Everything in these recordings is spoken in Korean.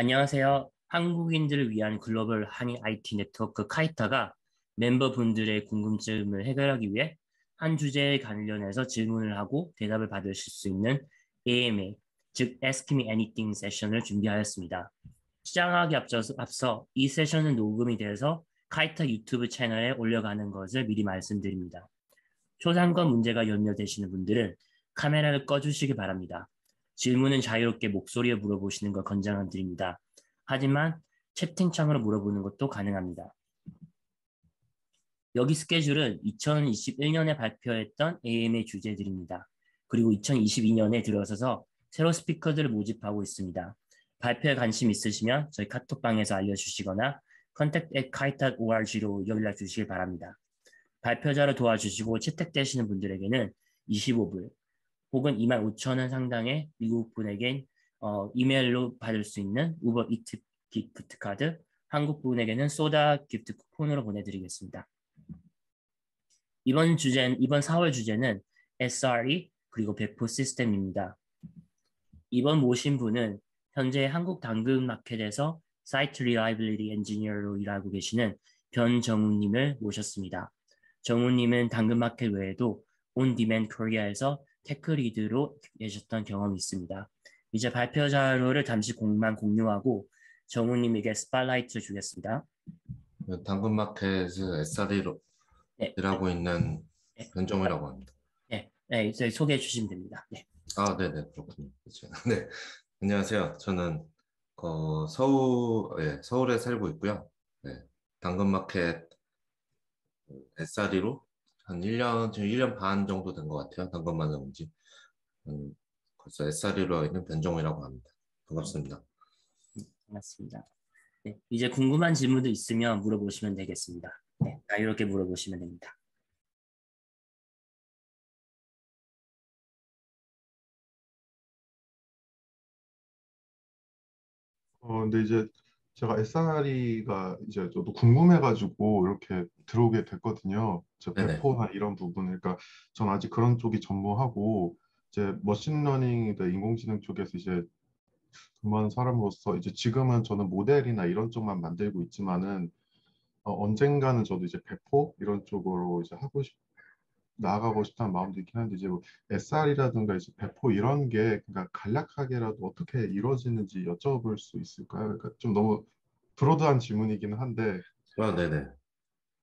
안녕하세요. 한국인들을 위한 글로벌 한인 IT 네트워크 카이타가 멤버분들의 궁금증을 해결하기 위해 한 주제에 관련해서 질문을 하고 대답을 받으실 수 있는 AMA, 즉 Ask Me Anything 세션을 준비하였습니다. 시작하기 앞서 이 세션은 녹음이 돼서 카이타 유튜브 채널에 올려가는 것을 미리 말씀드립니다. 초상권 문제가 염려되시는 분들은 카메라를 꺼주시기 바랍니다. 질문은 자유롭게 목소리에 물어보시는 걸 권장드립니다. 하지만 채팅창으로 물어보는 것도 가능합니다. 여기 스케줄은 2021년에 발표했던 AMA 주제들입니다. 그리고 2022년에 들어서서 새로 스피커들을 모집하고 있습니다. 발표에 관심 있으시면 저희 카톡방에서 알려주시거나 contact@kite.org로 연락 주시길 바랍니다. 발표자로 도와주시고 채택되시는 분들에게는 25불 혹은 25,000원 상당의 미국 분에겐 이메일로 받을 수 있는 우버 이트 기프트 카드, 한국 분에게는 소다 기프트 쿠폰으로 보내드리겠습니다. 이번 4월 주제는 SRE 그리고 배포 시스템입니다. 이번 모신 분은 현재 한국 당근마켓에서 사이트 리라이빌리티 엔지니어로 일하고 계시는 변정우님을 모셨습니다. 정우님은 당근마켓 외에도 온디맨 코리아에서 테크리드로 계셨던 경험이 있습니다. 이제 발표 자료를 잠시 공유하고 정우님에게 스팟라이트를 주겠습니다. 당근마켓에서 SRE로 네, 일하고 있는 네, 변정이라고 합니다. 네, 저희 소개해 주시면 됩니다. 네. 네네, 그렇군요. 그렇죠. 네, 안녕하세요. 저는 서울에 살고 있고요. 네, 당근마켓 SRE로 한 1년, 지금 1년 반 정도 된 것 같아요. 당근만 해온 지. 벌써 SRE로 하고 있는 변정이라고 합니다. 반갑습니다. 반갑습니다. 네, 이제 궁금한 질문도 있으면 물어보시면 되겠습니다. 네, 자유롭게 물어보시면 됩니다. 근데 이제 제가 SRE가 이제 저도 궁금해가지고 이렇게 들어오게 됐거든요. 저 네네. 배포나 이런 부분, 그러니까 전 아직 그런 쪽이 전무하고 이제 머신러닝이나 인공지능 쪽에서 이제 근무하는 사람으로서 이제 지금은 저는 모델이나 이런 쪽만 만들고 있지만은 언젠가는 저도 이제 배포 이런 쪽으로 이제 나아가고 싶다는 마음도 있긴 한데 이제 뭐 SR이라든가 이제 배포 이런 게 그러니까 간략하게라도 어떻게 이루어지는지 여쭤볼 수 있을까요? 그러니까 좀 너무 브로드한 질문이기는 한데 네네.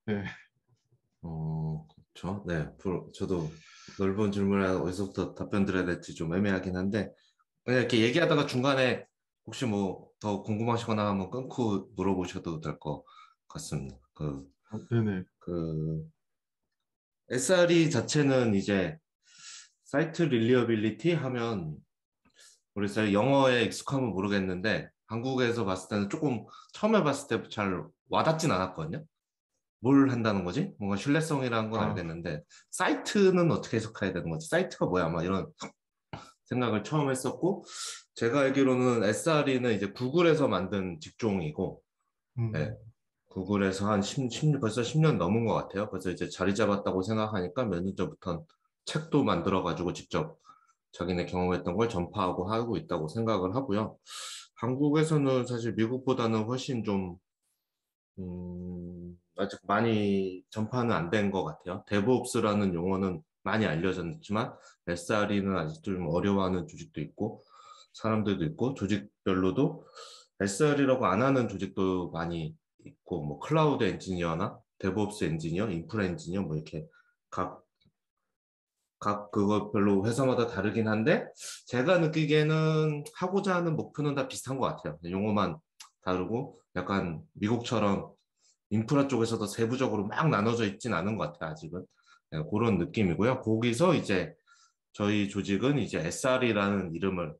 네, 그렇죠. 네, 저도 넓은 질문에 어디서부터 답변 드려야 될지 좀 애매하긴 한데, 그냥 이렇게 얘기하다가 중간에 혹시 뭐 더 궁금하시거나 하면 끊고 물어보셔도 될 것 같습니다. 네네. SRE 자체는 이제 사이트 릴리어빌리티 하면 우리 사실 영어에 익숙하면 모르겠는데 한국에서 봤을 때는 조금 처음에 봤을 때 잘 와닿진 않았거든요. 뭘 한다는 거지? 뭔가 신뢰성이라는 건 아, 알겠는데 사이트는 어떻게 해석해야 되는 거지? 사이트가 뭐야? 아마 이런 생각을 처음 했었고 제가 알기로는 SRE는 이제 구글에서 만든 직종이고 네, 음, 구글에서 벌써 10년 넘은 것 같아요. 그래서 이제 자리 잡았다고 생각하니까 몇 년 전부터 책도 만들어가지고 직접 자기네 경험했던 걸 전파하고 하고 있다고 생각을 하고요. 한국에서는 사실 미국보다는 훨씬 좀, 아직 많이 전파는 안 된 것 같아요. 데브옵스라는 용어는 많이 알려졌지만, SRE는 아직도 좀 어려워하는 조직도 있고, 사람들도 있고, 조직별로도 SRE라고 안 하는 조직도 많이 있고, 뭐, 클라우드 엔지니어나 데브옵스 엔지니어, 인프라 엔지니어, 뭐, 이렇게 각 그거 별로 회사마다 다르긴 한데, 제가 느끼기에는 하고자 하는 목표는 다 비슷한 것 같아요. 용어만 다르고, 약간 미국처럼 인프라 쪽에서도 세부적으로 막 나눠져 있진 않은 것 같아요, 아직은. 네, 그런 느낌이고요. 거기서 이제 저희 조직은 이제 SR이라는 이름을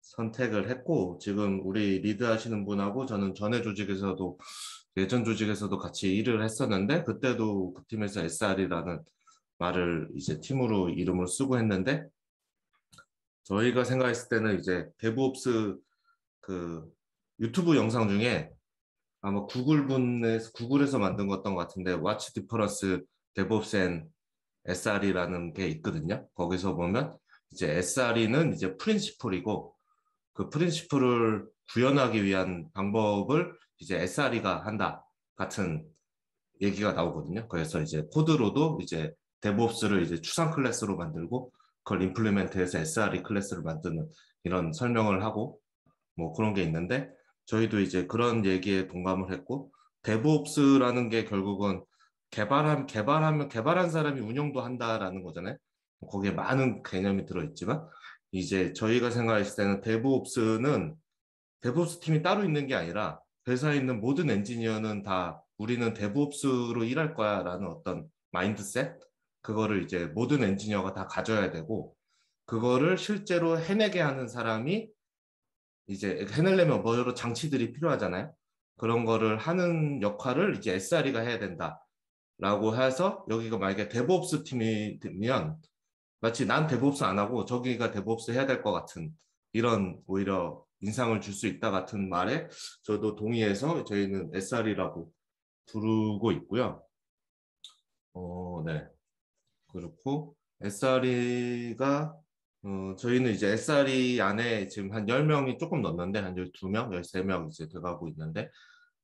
선택을 했고, 지금 우리 리드 하시는 분하고 저는 전에 조직에서도, 예전 조직에서도 같이 일을 했었는데, 그때도 그 팀에서 SR이라는 말을 이제 팀으로 이름을 쓰고 했는데, 저희가 생각했을 때는 이제 데브옵스 그 유튜브 영상 중에 아마 구글에서 만든 것던 것 같은데, What's Difference DevOps and SRE라는 게 있거든요. 거기서 보면 이제 SRE는 이제 프린시플이고 그 프린시플을 구현하기 위한 방법을 이제 SRE가 한다 같은 얘기가 나오거든요. 그래서 이제 코드로도 이제 DevOps를 이제 추상 클래스로 만들고 그걸 임플리멘트해서 SRE 클래스를 만드는 이런 설명을 하고 뭐 그런 게 있는데 저희도 이제 그런 얘기에 동감을 했고 DevOps라는 게 결국은 개발한 사람이 운영도 한다라는 거잖아요. 거기에 많은 개념이 들어있지만 이제 저희가 생각했을 때는 데브옵스 팀이 따로 있는 게 아니라 회사에 있는 모든 엔지니어는 다 우리는 데브옵스로 일할 거야라는 어떤 마인드셋 그거를 이제 모든 엔지니어가 다 가져야 되고 그거를 실제로 해내게 하는 사람이 이제 해내려면 뭐 여러 장치들이 필요하잖아요. 그런 거를 하는 역할을 이제 SRE가 해야 된다라고 해서 여기가 만약에 데브옵스 팀이면 마치 난 데브옵스 안 하고 저기가 데브옵스 해야 될 것 같은 이런 오히려 인상을 줄 수 있다 같은 말에 저도 동의해서 저희는 SRE라고 부르고 있고요. 네. 그렇고 SRE가 저희는 이제 SRE 안에 지금 한 10명이 조금 넘는데 한 12명, 13명 이제 돼가고 있는데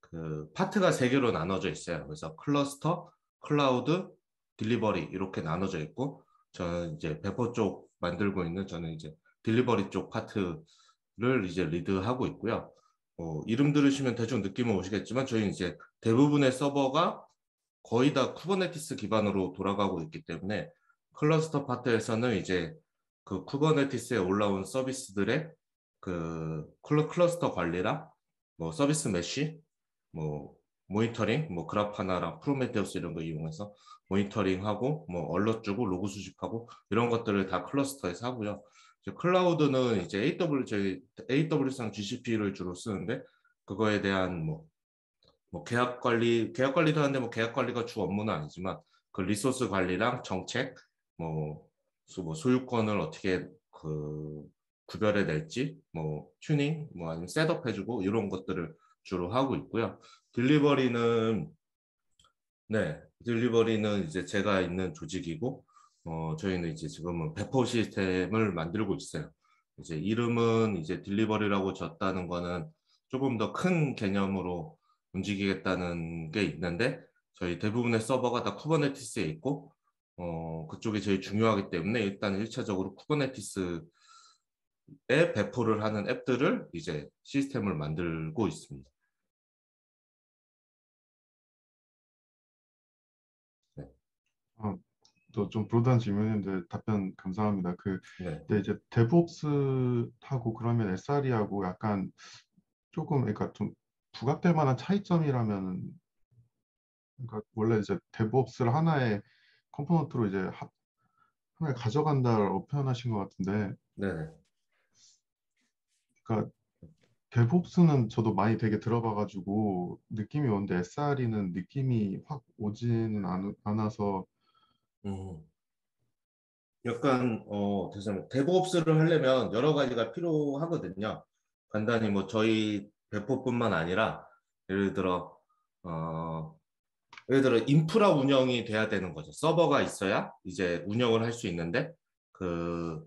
그 파트가 3개로 나눠져 있어요. 그래서 클러스터, 클라우드, 딜리버리 이렇게 나눠져 있고 저는 이제 배포 쪽 만들고 있는 저는 이제 딜리버리 쪽 파트를 이제 리드하고 있고요. 이름 들으시면 대충 느낌은 오시겠지만 저희는 이제 대부분의 서버가 거의 다 쿠버네티스 기반으로 돌아가고 있기 때문에 클러스터 파트에서는 이제 그 쿠버네티스에 올라온 서비스들의 그 클러스터 관리랑 뭐 서비스 메쉬, 뭐 모니터링, 뭐 그라파나랑 프로메테우스 이런 거 이용해서 모니터링하고 뭐 얼럿 주고 로그 수집하고 이런 것들을 다 클러스터에서 하고요. 이제 클라우드는 이제 저희 AWS랑 GCP를 주로 쓰는데 그거에 대한 뭐 계약 관리도 하는데 뭐 계약 관리가 주 업무는 아니지만 그 리소스 관리랑 정책 뭐 소유권을 어떻게 그 구별해 낼지 뭐 튜닝 뭐 아니면 셋업 해주고 이런 것들을 주로 하고 있고요. 딜리버리는 딜리버리는 이제 제가 있는 조직이고 저희는 이제 지금은 배포 시스템을 만들고 있어요. 이제 이름은 이제 딜리버리라고 졌다는 거는 조금 더 큰 개념으로 움직이겠다는 게 있는데 저희 대부분의 서버가 다 쿠버네티스에 있고 그쪽이 제일 중요하기 때문에 일단 1차적으로 쿠버네티스에 배포를 하는 앱들을 이제 시스템을 만들고 있습니다. 네. 또 좀 브로드한 질문인데 답변 감사합니다. 네. 근데 이제 데브옵스하고 그러면 SRE하고 약간 조금 그러니까 좀 부각될 만한 차이점이라면 그러니까 원래 이제 데브옵스를 하나의 컴포넌트로 이제 하나에 가져간다라고 표현하신 것 같은데 네. 그러니까 데브옵스는 저도 많이 되게 들어봐가지고 느낌이 오는데 SRE는 느낌이 확 오지는 않아서 음. 약간 죄송합니다. 데브옵스를 하려면 여러 가지가 필요하거든요. 간단히 뭐 저희 배포뿐만 아니라 예를 들어 어, 예를 들어 인프라 운영이 돼야 되는 거죠. 서버가 있어야 이제 운영을 할 수 있는데 그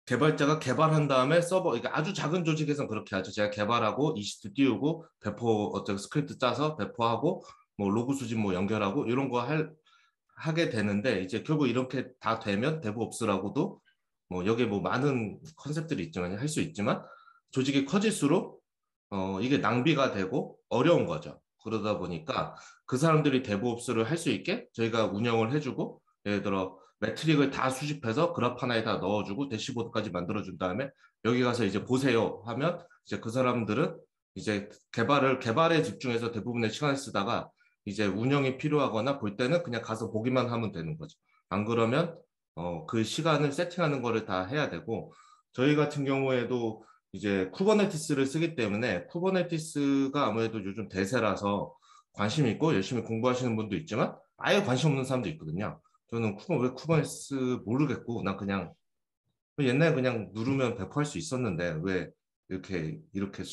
개발자가 개발한 다음에 서버, 그러니까 아주 작은 조직에서는 그렇게 하죠. 제가 개발하고 이시트 띄우고 배포 어떤 스크립트 짜서 배포하고 뭐 로그 수집 뭐 연결하고 이런 거 하게 되는데 이제 결국 이렇게 다 되면 데브옵스라고도 뭐 여기에 뭐 많은 컨셉들이 있지만 할 수 있지만 조직이 커질수록 이게 낭비가 되고 어려운 거죠. 그러다 보니까 그 사람들이 데브옵스를 할 수 있게 저희가 운영을 해주고 예를 들어 매트릭을 다 수집해서 그래프 하나에다 넣어주고 대시보드까지 만들어준 다음에 여기 가서 이제 보세요 하면 이제 그 사람들은 이제 개발에 집중해서 대부분의 시간을 쓰다가 이제 운영이 필요하거나 볼 때는 그냥 가서 보기만 하면 되는 거죠. 안 그러면 그 시간을 세팅하는 거를 다 해야 되고 저희 같은 경우에도 이제 쿠버네티스를 쓰기 때문에 쿠버네티스가 아무래도 요즘 대세라서 관심 있고 열심히 공부하시는 분도 있지만 아예 관심 없는 사람도 있거든요. 저는 왜 쿠버네티스 모르겠고 난 그냥 옛날에 그냥 누르면 배포할 수 있었는데 왜 이렇게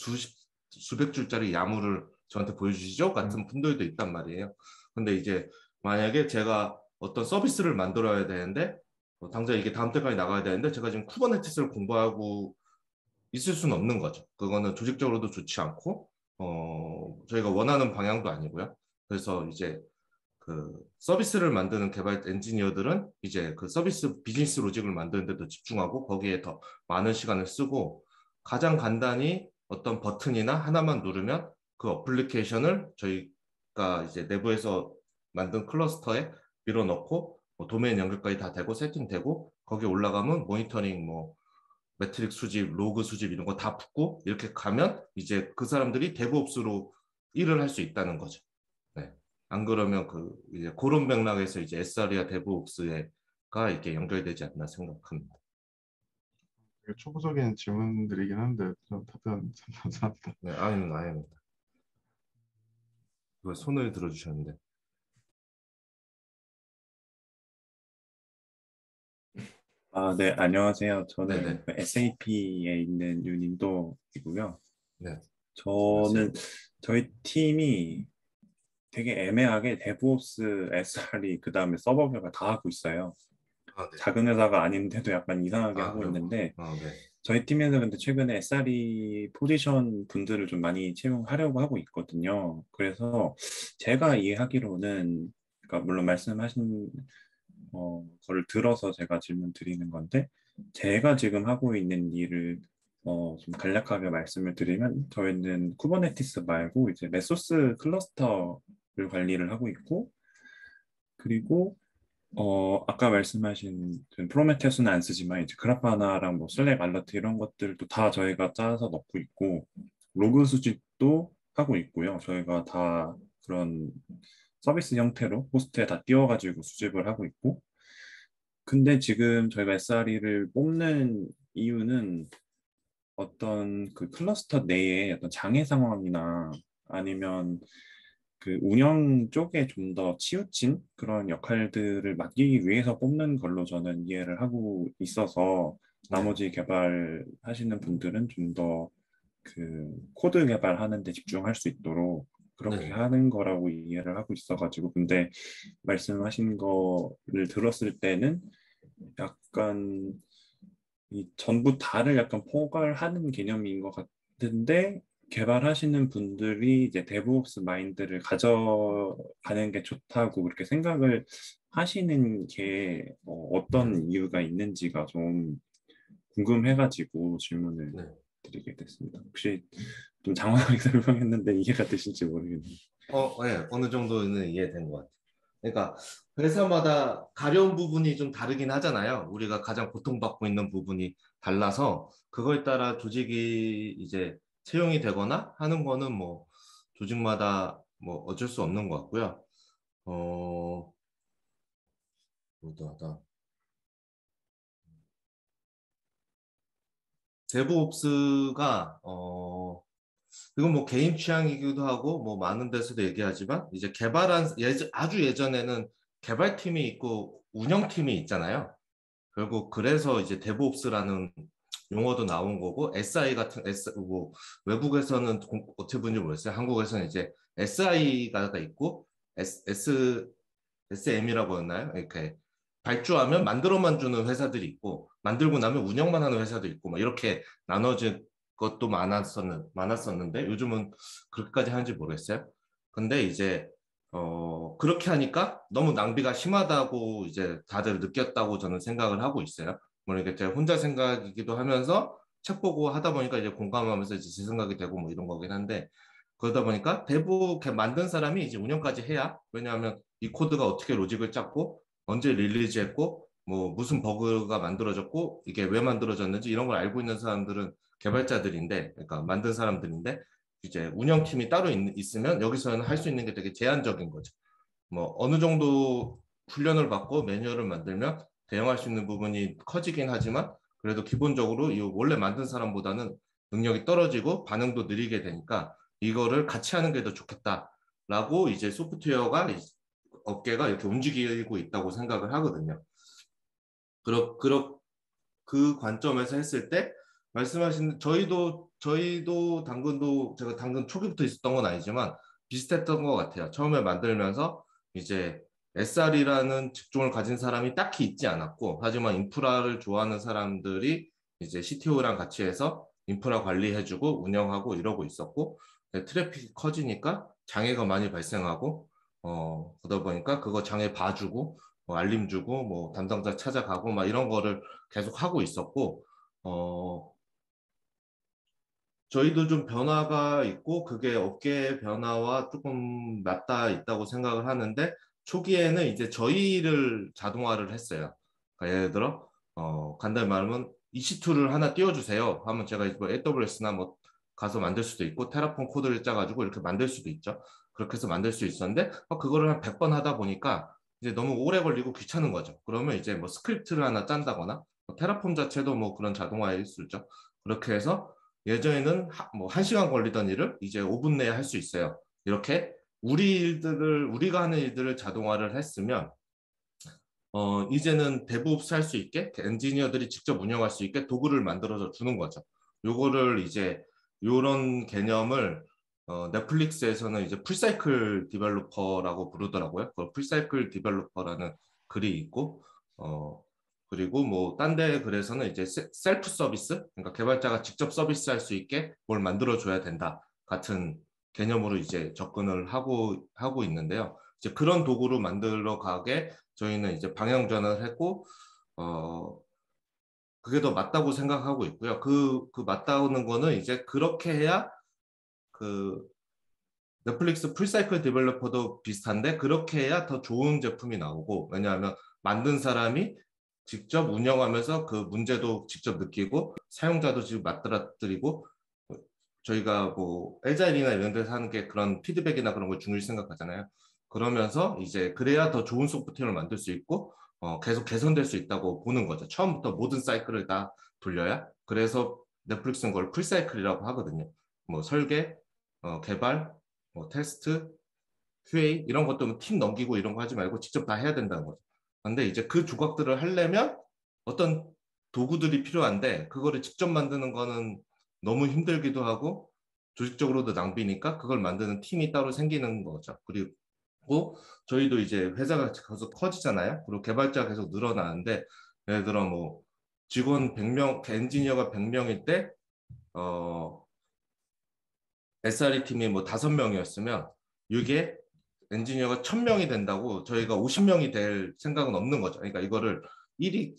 수백 줄짜리 야무를 저한테 보여주시죠? 같은 분들도 있단 말이에요. 근데 이제 만약에 제가 어떤 서비스를 만들어야 되는데 당장 이게 다음 달까지 나가야 되는데 제가 지금 쿠버네티스를 공부하고 있을 수는 없는 거죠. 그거는 조직적으로도 좋지 않고 저희가 원하는 방향도 아니고요. 그래서 이제 그 서비스를 만드는 개발 엔지니어들은 이제 그 서비스 비즈니스 로직을 만드는 데도 집중하고 거기에 더 많은 시간을 쓰고 가장 간단히 어떤 버튼이나 하나만 누르면 그 어플리케이션을 저희가 이제 내부에서 만든 클러스터에 밀어넣고 뭐 도메인 연결까지 다 되고 세팅되고 거기에 올라가면 모니터링 뭐 매트릭 수집, 로그 수집 이런 거 다 붙고 이렇게 가면 이제 그 사람들이 데브옵스로 일을 할 수 있다는 거죠. 네. 안 그러면 그 이제 그런 맥락에서 이제 SR이나 데브옵스가 이렇게 연결되지 않나 생각합니다. 되게 초보적인 질문들이긴 한데 좀 답변 참 감사합니다. 네, 아닙니다. 이거 손을 들어주셨는데. 아, 네, 안녕하세요. 저는 네네. SAP에 있는 윤인도이고요. 네. 저는 저희 팀이 되게 애매하게 데브옵스, SRE, 그 다음에 서버 개발 다 하고 있어요. 아, 네. 작은 회사가 아닌데도 약간 이상하게 아, 하고 그럼. 있는데 네. 저희 팀에서 근데 최근에 SRE 포지션 분들을 좀 많이 채용하려고 하고 있거든요. 그래서 제가 이해하기로는, 그러니까 물론 말씀하신 거를 들어서 제가 질문 드리는 건데, 제가 지금 하고 있는 일을 좀 간략하게 말씀을 드리면, 저희는 쿠버네티스 말고 이제 메소스 클러스터를 관리를 하고 있고, 그리고 아까 말씀하신 프로메테우스는 안 쓰지만 이제 그라파나랑 뭐 슬랙 알러트 이런 것들도 다 저희가 짜서 넣고 있고, 로그 수집도 하고 있고요. 저희가 다 그런 서비스 형태로 호스트에 다 띄워가지고 수집을 하고 있고, 근데 지금 저희가 SRE를 뽑는 이유는 어떤 그 클러스터 내에 어떤 장애 상황이나 아니면 그 운영 쪽에 좀 더 치우친 그런 역할들을 맡기기 위해서 뽑는 걸로 저는 이해를 하고 있어서 네. 나머지 개발하시는 분들은 좀 더 그 코드 개발하는 데 집중할 수 있도록 그렇게 네. 하는 거라고 이해를 하고 있어가지고, 근데 말씀하신 거를 들었을 때는 약간 이 전부 다를 약간 포괄하는 개념인 것 같은데, 개발하시는 분들이 이제 데브옵스 마인드를 가져가는 게 좋다고 그렇게 생각을 하시는 게 어떤 이유가 있는지가 좀 궁금해가지고 질문을 네. 드리게 됐습니다. 혹시 좀 장황하게 설명했는데 이해가 되실지 모르겠네요. 네. 어느 정도는 이해된 것 같아요. 그러니까 회사마다 가려운 부분이 좀 다르긴 하잖아요. 우리가 가장 고통받고 있는 부분이 달라서 그거에 따라 조직이 이제 채용이 되거나 하는 거는 뭐 조직마다 뭐 어쩔 수 없는 것 같고요. 뭐도 하다. 데브옵스가 이건 뭐 개인 취향이기도 하고 뭐 많은 데서도 얘기하지만 이제 아주 예전에는 개발팀이 있고 운영팀이 있잖아요. 결국 그래서 이제 데브옵스라는 용어도 나온 거고 SI 같은 뭐 외국에서는 어떻게 부르는지 모르겠어요. 한국에서는 이제 SI가 있고 SM이라고 했나요? 이렇게 발주하면 만들어만 주는 회사들이 있고 만들고 나면 운영만 하는 회사도 있고 막 이렇게 나눠진 것도 많았었는데 요즘은 그렇게까지 하는지 모르겠어요. 근데 이제 그렇게 하니까 너무 낭비가 심하다고 이제 다들 느꼈다고 저는 생각을 하고 있어요. 물론 이게 제가 혼자 생각이기도 하면서 책 보고 하다 보니까 이제 공감하면서 이제 제 생각이 되고 뭐 이런 거긴 한데 그러다 보니까 대부 만든 사람이 이제 운영까지 해야 왜냐하면 이 코드가 어떻게 로직을 짰고 언제 릴리즈했고 뭐 무슨 버그가 만들어졌고 이게 왜 만들어졌는지 이런 걸 알고 있는 사람들은 개발자들인데 그러니까 만든 사람들인데 이제 운영팀이 따로 있으면 여기서는 할 수 있는 게 되게 제한적인 거죠. 뭐 어느 정도 훈련을 받고 매뉴얼을 만들면 대응할 수 있는 부분이 커지긴 하지만 그래도 기본적으로 이 원래 만든 사람보다는 능력이 떨어지고 반응도 느리게 되니까 이거를 같이 하는 게 더 좋겠다라고 이제 소프트웨어가 업계가 이렇게 움직이고 있다고 생각을 하거든요. 그 관점에서 했을 때 말씀하신 저희도 당근도 제가 당근 초기부터 있었던 건 아니지만 비슷했던 것 같아요. 처음에 만들면서 이제 SR이라는 직종을 가진 사람이 딱히 있지 않았고, 하지만 인프라를 좋아하는 사람들이 이제 CTO랑 같이 해서 인프라 관리해주고 운영하고 이러고 있었고, 트래픽이 커지니까 장애가 많이 발생하고, 그러다 보니까 그거 장애 봐주고, 뭐 알림 주고, 뭐 담당자 찾아가고, 막 이런 거를 계속 하고 있었고, 저희도 좀 변화가 있고, 그게 업계의 변화와 조금 맞닿아 있다고 생각을 하는데, 초기에는 이제 저희를 자동화를 했어요. 그러니까 예를 들어, 간단히 말하면 EC2를 하나 띄워주세요 하면 제가 뭐 AWS나 뭐 가서 만들 수도 있고, 테라폼 코드를 짜가지고 이렇게 만들 수도 있죠. 그렇게 해서 만들 수 있었는데, 그거를 한 100번 하다 보니까 이제 너무 오래 걸리고 귀찮은 거죠. 그러면 이제 뭐 스크립트를 하나 짠다거나, 뭐 테라폼 자체도 뭐 그런 자동화일 수 있죠. 그렇게 해서 예전에는 뭐 1시간 걸리던 일을 이제 5분 내에 할 수 있어요. 이렇게 우리가 하는 일들을 자동화를 했으면, 이제는 대부업스 할 수 있게, 엔지니어들이 직접 운영할 수 있게 도구를 만들어서 주는 거죠. 요거를 이제, 요런 개념을, 넷플릭스에서는 이제 풀사이클 디벨로퍼라고 부르더라고요. 그 풀사이클 디벨로퍼라는 글이 있고, 그리고 뭐, 딴 데 글에서는 이제 셀프 서비스? 그러니까 개발자가 직접 서비스 할 수 있게 뭘 만들어줘야 된다. 같은 개념으로 이제 접근을 하고 있는데요. 이제 그런 도구로 만들어 가게 저희는 이제 방향 전환을 했고, 그게 더 맞다고 생각하고 있고요. 그 맞다는 거는 이제 그렇게 해야 그 넷플릭스 풀사이클 디벨로퍼도 비슷한데 그렇게 해야 더 좋은 제품이 나오고, 왜냐하면 만든 사람이 직접 운영하면서 그 문제도 직접 느끼고 사용자도 지금 맞들어뜨리고, 저희가 뭐 에자일이나 이런 데서 하는 게 그런 피드백이나 그런 걸 중요시 생각하잖아요. 그러면서 이제 그래야 더 좋은 소프트웨어를 만들 수 있고, 계속 개선될 수 있다고 보는 거죠. 처음부터 모든 사이클을 다 돌려야. 그래서 넷플릭스는 그걸 풀사이클이라고 하거든요. 뭐 설계, 개발, 뭐 테스트, QA 이런 것도 팀 넘기고 이런 거 하지 말고 직접 다 해야 된다는 거죠. 근데 이제 그 조각들을 하려면 어떤 도구들이 필요한데, 그거를 직접 만드는 거는 너무 힘들기도 하고 조직적으로도 낭비니까 그걸 만드는 팀이 따로 생기는 거죠. 그리고 저희도 이제 회사가 계속 커지잖아요. 그리고 개발자가 계속 늘어나는데, 예를 들어 뭐 직원 100명, 엔지니어가 100명일 때 SRE 팀이 뭐 5명이었으면 이게 엔지니어가 1000명이 된다고 저희가 50명이 될 생각은 없는 거죠. 그러니까 이거를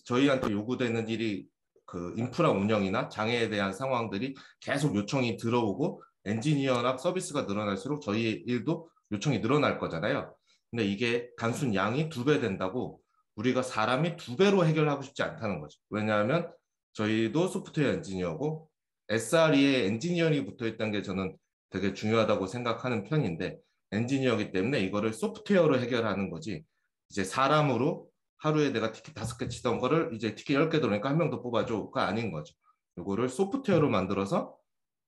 저희한테 요구되는 일이 그 인프라 운영이나 장애에 대한 상황들이 계속 요청이 들어오고, 엔지니어나 서비스가 늘어날수록 저희 일도 요청이 늘어날 거잖아요. 근데 이게 단순 양이 2배 된다고 우리가 사람이 2배로 해결하고 싶지 않다는 거죠. 왜냐하면 저희도 소프트웨어 엔지니어고 SRE에 엔지니어링이 붙어 있다는 게 저는 되게 중요하다고 생각하는 편인데, 엔지니어이기 때문에 이거를 소프트웨어로 해결하는 거지, 이제 사람으로 하루에 내가 티켓 5개 치던 거를 이제 티켓 10개 들어오니까 한 명 더 뽑아줘가 아닌 거죠. 이거를 소프트웨어로 만들어서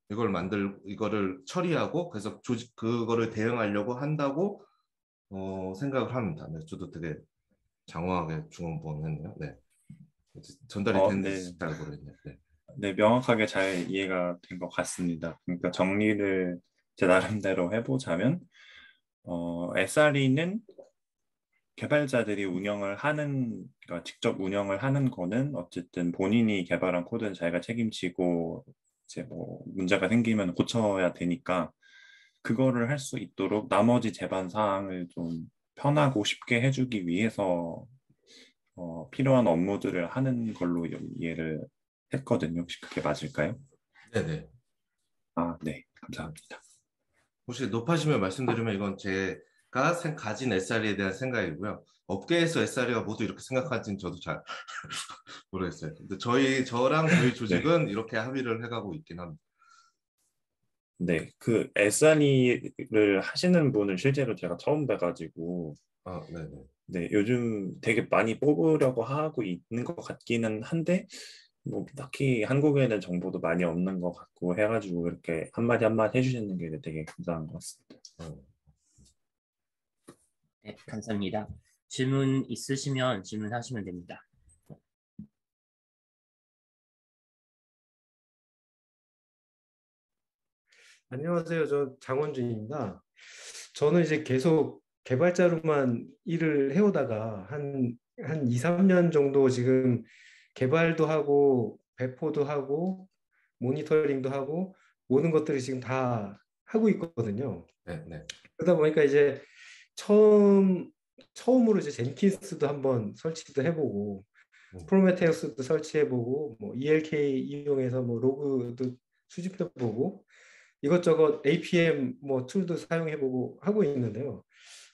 이거를 처리하고, 그래서 그거를 대응하려고 한다고 생각을 합니다. 네, 저도 되게 장황하게 중원본했네요. 네. 전달이 네. 됐는지 잘 모르겠네요. 네. 네, 명확하게 잘 이해가 된 것 같습니다. 그러니까 정리를 제 나름대로 해보자면, SRE는 개발자들이 그러니까 직접 운영을 하는 거는 어쨌든 본인이 개발한 코드는 자기가 책임지고, 이제 뭐 문제가 생기면 고쳐야 되니까, 그거를 할 수 있도록 나머지 제반 사항을 좀 편하고 쉽게 해주기 위해서 필요한 업무들을 하는 걸로 이해를 했거든요. 혹시 그게 맞을까요? 네네. 아, 네. 감사합니다. 혹시 높아지면 말씀드리면 이건 제가 가진 SRE에 대한 생각이고요. 업계에서 SRE가 모두 이렇게 생각하지는 저도 잘 모르겠어요. 근데 저랑 저희 네. 조직은 이렇게 합의를 해가고 있긴 합니다. 네. 그 SRE를 하시는 분을 실제로 제가 처음 뵈가지고, 네네. 네. 요즘 되게 많이 뽑으려고 하고 있는 것 같기는 한데, 뭐 딱히 한국에는 정보도 많이 없는 것 같고 해가지고 이렇게 한마디 한마디 해주시는 게 되게 감사한 것 같습니다. 네, 감사합니다. 질문 있으시면 질문하시면 됩니다. 안녕하세요. 저 장원준입니다. 저는 이제 계속 개발자로만 일을 해오다가 한 2, 3년 정도 지금 개발도 하고 배포도 하고 모니터링도 하고 모든 것들을 지금 다 하고 있거든요. 네, 네. 그러다 보니까 이제 처음으로 이제 젠킨스도 한번 설치도 해보고 프로메테우스도 설치해보고 뭐 ELK 이용해서 뭐 로그도 수집해보고 이것저것 APM 뭐 툴도 사용해보고 하고 있는데요.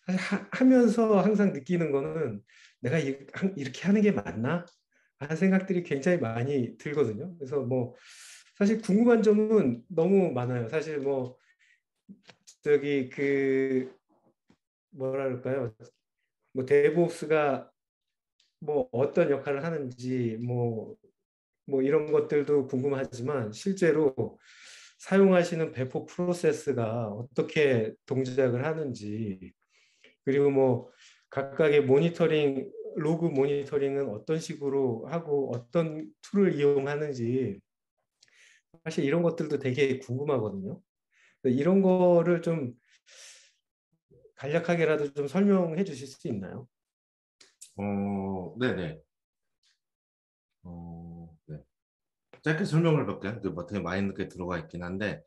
사실 하면서 항상 느끼는 거는 내가 이렇게 하는 게 맞나? 하는 생각들이 굉장히 많이 들거든요. 그래서 뭐 사실 궁금한 점은 너무 많아요. 사실 뭐 저기 그 뭐라 그럴까요? 뭐 데브옵스가 뭐 어떤 역할을 하는지 뭐 이런 것들도 궁금하지만 실제로 사용하시는 배포 프로세스가 어떻게 동작을 하는지 그리고 뭐 각각의 모니터링 로그 모니터링은 어떤 식으로 하고 어떤 툴을 이용하는지 사실 이런 것들도 되게 궁금하거든요. 이런 거를 좀 간략하게라도 좀 설명해 주실 수 있나요? 네네. 네. 짧게 설명을 몇 개, 뭐 되게 많이 늦게 들어가 있긴 한데,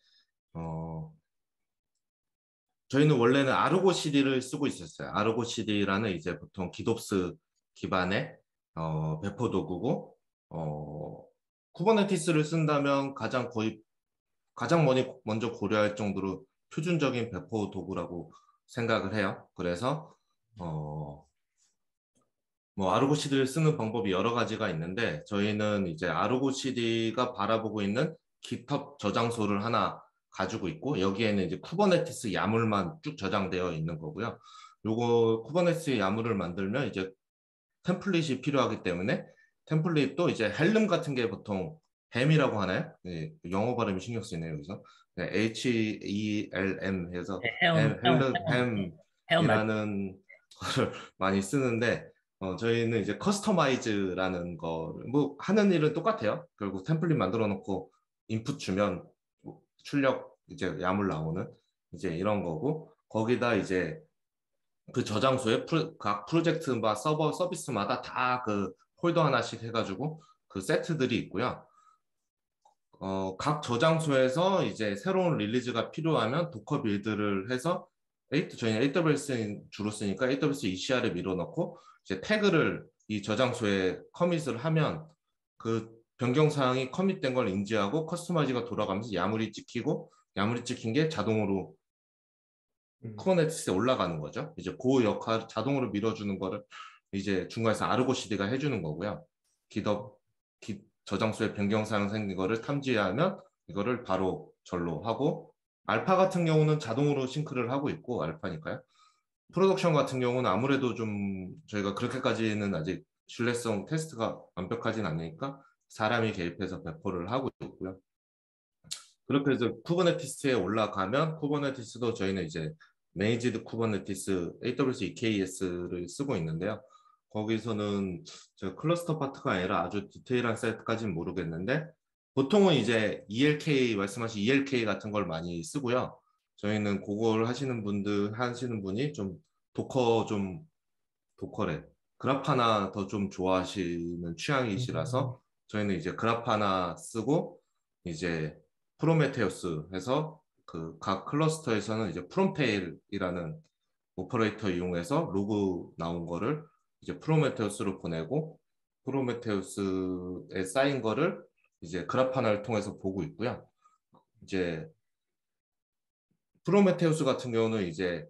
저희는 원래는 아르고 CD를 쓰고 있었어요. 아르고 CD라는 이제 보통 기덥스 기반의 배포 도구고, 쿠버네티스를 쓴다면 가장 먼저 고려할 정도로 표준적인 배포 도구라고 생각을 해요. 그래서 뭐 아르고 CD를 쓰는 방법이 여러 가지가 있는데 저희는 이제 아르고 CD가 바라보고 있는 GitHub 저장소를 하나 가지고 있고 여기에는 이제 쿠버네티스 야물만 쭉 저장되어 있는 거고요. 요거 쿠버네티스 야물을 만들면 이제 템플릿이 필요하기 때문에 템플릿도 이제 헬름 같은 게 보통 햄이라고 하나요? 네, 영어 발음이 신경 쓰이네요 여기서. 네, HELM 해서 헤엄 말. 햄이라는 거를 많이 쓰는데 저희는 이제 커스터마이즈라는 거를 뭐 하는 일은 똑같아요. 결국 템플릿 만들어 놓고 인풋 주면 뭐 출력 이제 야물 나오는 이제 이런 거고 거기다 이제 그 저장소에 각 프로젝트마 서버 서비스마다 다 그 폴더 하나씩 해가지고 그 세트들이 있고요. 각 저장소에서 이제 새로운 릴리즈가 필요하면 도커 빌드를 해서 저희는 AWS 주로 쓰니까 AWS ECR에 밀어넣고 이제 태그를 이 저장소에 커밋을 하면 그 변경 사항이 커밋된 걸 인지하고 커스터마이즈가 돌아가면서 야물이 찍히고 야물이 찍힌 게 자동으로 쿠버네티스에 올라가는 거죠. 이제 그 역할 자동으로 밀어주는 거를 이제 중간에서 아르고 CD가 해주는 거고요. 저장소에 변경사항 생긴 거를 탐지하면 이거를 바로 절로 하고 알파 같은 경우는 자동으로 싱크를 하고 있고 알파니까요. 프로덕션 같은 경우는 아무래도 좀 저희가 그렇게까지는 아직 신뢰성 테스트가 완벽하진 않으니까 사람이 개입해서 배포를 하고 있고요. 그렇게 해서 쿠버네티스에 올라가면 쿠버네티스도 저희는 이제 매니지드 쿠버네티스 AWS EKS를 쓰고 있는데요. 거기서는 저 클러스터 파트가 아니라 아주 디테일한 세트까지는 모르겠는데 보통은 이제 ELK 말씀하신 ELK 같은 걸 많이 쓰고요. 저희는 그걸 하시는 분이 좀 도커래 그라파나 더 좀 좋아하시는 취향이시라서 저희는 이제 그라파나 쓰고 이제 프로메테우스 해서 그 각 클러스터에서는 이제 프롬테일이라는 오퍼레이터 이용해서 로그 나온 거를 이제 프로메테우스로 보내고 프로메테우스에 쌓인 거를 이제 그라파나를 통해서 보고 있고요. 이제 프로메테우스 같은 경우는 이제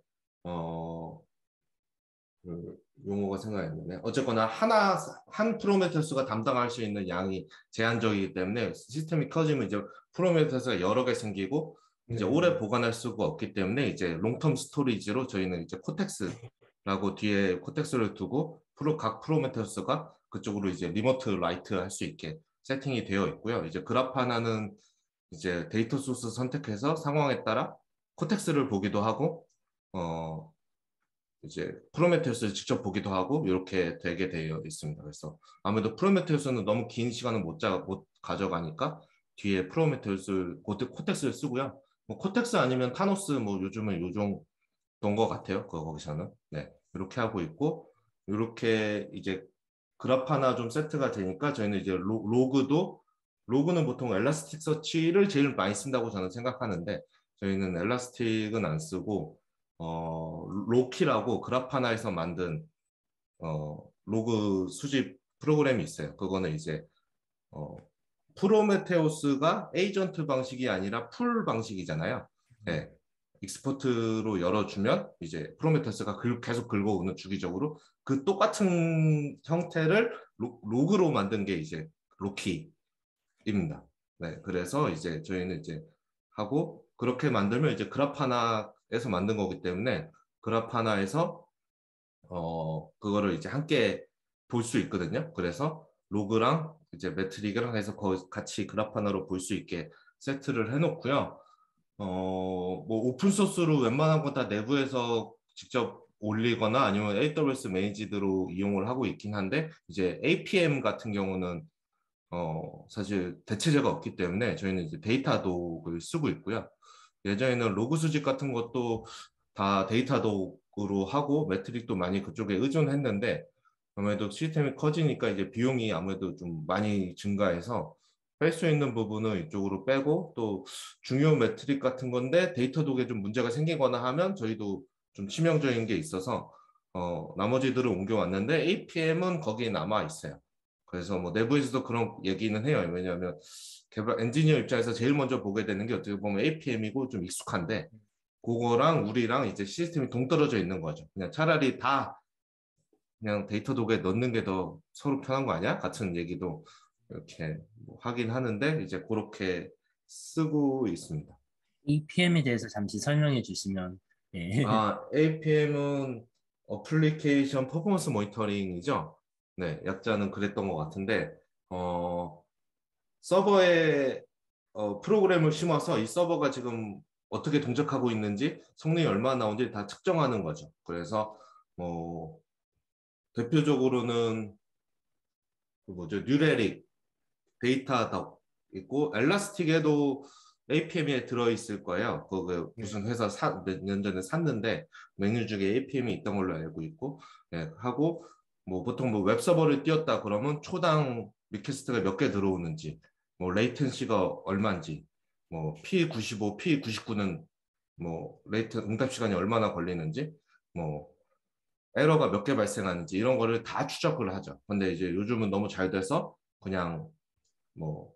그 용어가 생각이 안 나네. 어쨌거나 한 프로메테우스가 담당할 수 있는 양이 제한적이기 때문에 시스템이 커지면 이제 프로메테우스가 여러 개 생기고 이제 오래 보관할 수가 없기 때문에 이제 롱텀 스토리지로 저희는 이제 코텍스라고 뒤에 코텍스를 두고 각 프로메테우스가 그쪽으로 이제 리모트 라이트 할 수 있게 세팅이 되어 있고요. 이제 그라파나는 이제 데이터 소스 선택해서 상황에 따라 코텍스를 보기도 하고 이제 프로메테우스를 직접 보기도 하고 이렇게 되게 되어 있습니다. 그래서 아무래도 프로메테우스는 너무 긴 시간을 못 가져가니까 뒤에 코텍스를 쓰고요. 뭐 코텍스 아니면 타노스 뭐 요즘은 요종 것 같아요. 거기서는. 네, 이렇게 하고 있고, 이렇게 이제 그라파나 좀 세트가 되니까 저희는 이제 로그는 보통 엘라스틱 서치를 제일 많이 쓴다고 저는 생각하는데 저희는 엘라스틱은 안 쓰고 로키라고 그라파나에서 만든 로그 수집 프로그램이 있어요. 그거는 이제 프로메테우스가 에이전트 방식이 아니라 풀 방식이잖아요. 네. 익스포트로 열어주면 이제 프로메테우스가 계속 긁어오는 주기적으로 그 똑같은 형태를 로그로 만든 게 이제 로키입니다. 네, 그래서 이제 저희는 이제 하고 그렇게 만들면 이제 그라파나에서 만든 거기 때문에 그라파나에서 그거를 이제 함께 볼 수 있거든요. 그래서 로그랑 이제 매트릭이랑 해서 같이 그라파나로 볼 수 있게 세트를 해놓고요. 뭐 오픈 소스로 웬만한 건 다 내부에서 직접 올리거나 아니면 AWS 매니지드로 이용을 하고 있긴 한데 이제 APM 같은 경우는 사실 대체제가 없기 때문에 저희는 이제 데이터독을 쓰고 있고요. 예전에는 로그 수집 같은 것도 다 데이터독으로 하고 매트릭도 많이 그쪽에 의존했는데 아무래도 시스템이 커지니까 이제 비용이 아무래도 좀 많이 증가해서 뺄 수 있는 부분은 이쪽으로 빼고 또 중요 매트릭 같은 건데 데이터독에 좀 문제가 생기거나 하면 저희도 좀 치명적인 게 있어서 나머지들을 옮겨왔는데 APM은 거기에 남아 있어요. 그래서 뭐 내부에서도 그런 얘기는 해요. 왜냐하면 개발 엔지니어 입장에서 제일 먼저 보게 되는 게 어떻게 보면 APM이고 좀 익숙한데 그거랑 우리랑 이제 시스템이 동떨어져 있는 거죠. 그냥 차라리 다 그냥 데이터독에 넣는 게 더 서로 편한 거 아니야? 같은 얘기도 이렇게 뭐 하긴 하는데 이제 그렇게 쓰고 있습니다. APM에 대해서 잠시 설명해 주시면. 네. APM은 어플리케이션 퍼포먼스 모니터링이죠. 네, 약자는 그랬던 것 같은데 서버에 프로그램을 심어서 이 서버가 지금 어떻게 동작하고 있는지 성능이 얼마나 나오는지 다 측정하는 거죠. 그래서 대표적으로는 그 뭐죠? 뉴레릭 데이터도 있고 엘라스틱에도 APM에 들어있을 거예요. 그 무슨 회사 몇 년 전에 샀는데 메뉴 중에 APM이 있던 걸로 알고 있고 하고 뭐 보통 뭐 웹서버를 띄웠다 그러면 초당 리퀘스트가 몇 개 들어오는지 뭐 레이텐시가 얼마인지 뭐 P95, P99는 뭐 응답 시간이 얼마나 걸리는지 뭐 에러가 몇 개 발생하는지 이런 거를 다 추적을 하죠. 근데 이제 요즘은 너무 잘 돼서 그냥 뭐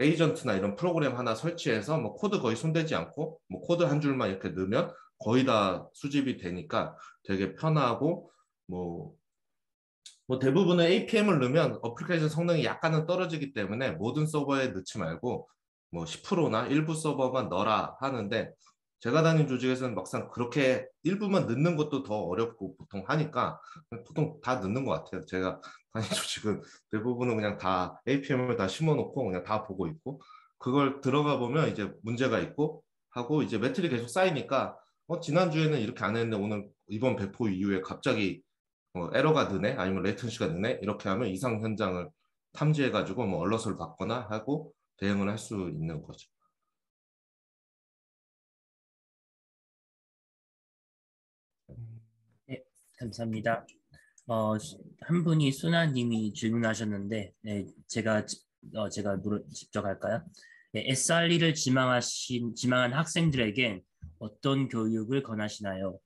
에이전트나 이런 프로그램 하나 설치해서 뭐 코드 거의 손대지 않고 뭐 코드 한 줄만 이렇게 넣으면 거의 다 수집이 되니까 되게 편하고 뭐 대부분의 APM을 넣으면 어플리케이션 성능이 약간은 떨어지기 때문에 모든 서버에 넣지 말고 뭐 10%나 일부 서버만 넣어라 하는데 제가 다닌 조직에서는 막상 그렇게 일부만 넣는 것도 더 어렵고 보통 하니까 보통 다 넣는 것 같아요. 제가 다닌 조직은 대부분은 그냥 다 APM을 다 심어놓고 그냥 다 보고 있고 그걸 들어가 보면 이제 문제가 있고 하고 이제 매트리 계속 쌓이니까 지난주에는 이렇게 안 했는데 오늘 이번 배포 이후에 갑자기 에러가 느네 아니면 레이턴시가 느네 이렇게 하면 이상 현장을 탐지해가지고 뭐 얼러스를 받거나 하고 대응을 할 수 있는 거죠. 네, 감사합니다. 한 분이 수나님이 질문하셨는데, 네, 제가 직접 할까요? 네, SRE를 지망한 학생들에게 어떤 교육을 권하시나요?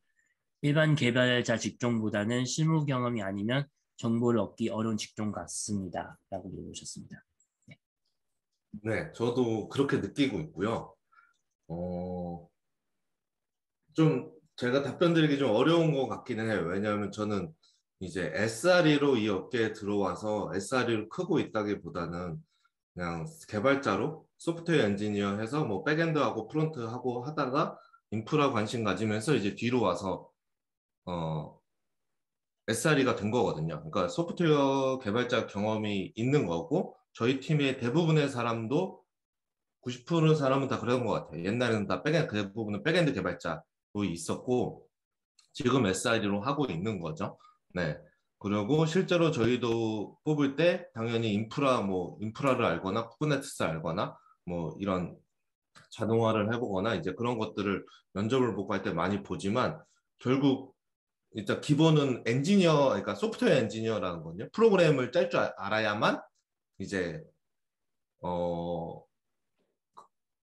일반 개발자 직종보다는 실무 경험이 아니면 정보를 얻기 어려운 직종 같습니다. 라고 물어보셨습니다. 네, 저도 그렇게 느끼고 있고요. 좀 제가 답변 드리기 좀 어려운 것 같기는 해요. 왜냐하면 저는 이제 SRE로 이 업계에 들어와서 SRE로 크고 있다기보다는 그냥 개발자로 소프트웨어 엔지니어 해서 뭐 백엔드하고 프론트하고 하다가 인프라 관심 가지면서 이제 뒤로 와서 SRE가 된 거거든요. 그러니까 소프트웨어 개발자 경험이 있는 거고 저희 팀의 대부분의 사람도 90% 사람은 다 그런 것 같아요. 옛날에는 다 대부분은 백엔드 개발자로 있었고 지금 SRE로 하고 있는 거죠. 네. 그리고 실제로 저희도 뽑을 때 당연히 인프라를 알거나 쿠버네티스 알거나 뭐 이런 자동화를 해보거나 이제 그런 것들을 면접을 보고 할 때 많이 보지만 결국 일단 기본은 엔지니어, 그러니까 소프트웨어 엔지니어라는 건요. 프로그램을 짤 줄 알아야만 이제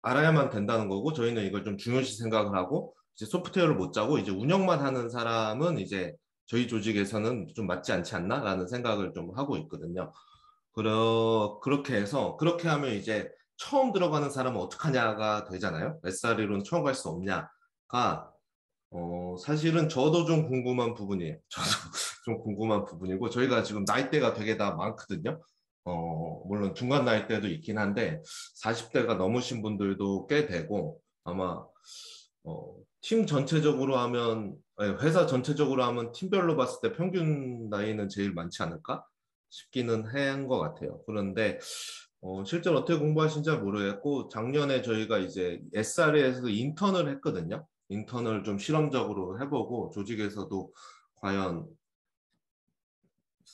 알아야만 된다는 거고 저희는 이걸 좀 중요시 생각을 하고 이제 소프트웨어를 못 짜고 이제 운영만 하는 사람은 이제 저희 조직에서는 좀 맞지 않지 않나라는 생각을 좀 하고 있거든요. 그렇게 해서 그렇게 하면 이제 처음 들어가는 사람은 어떡하냐가 되잖아요. SRE로는 처음 갈 수 없냐가 사실은 저도 좀 궁금한 부분이에요. 저도 좀 궁금한 부분이고 저희가 지금 나이대가 되게 다 많거든요. 물론 중간 나이대도 있긴 한데 40대가 넘으신 분들도 꽤 되고 아마 팀 전체적으로 하면 아니, 회사 전체적으로 하면 팀별로 봤을 때 평균 나이는 제일 많지 않을까 싶기는 한 것 같아요. 그런데 실제로 어떻게 공부하신지 잘 모르겠고 작년에 저희가 이제 SR에서 인턴을 했거든요. 인턴을 좀 실험적으로 해보고 조직에서도 과연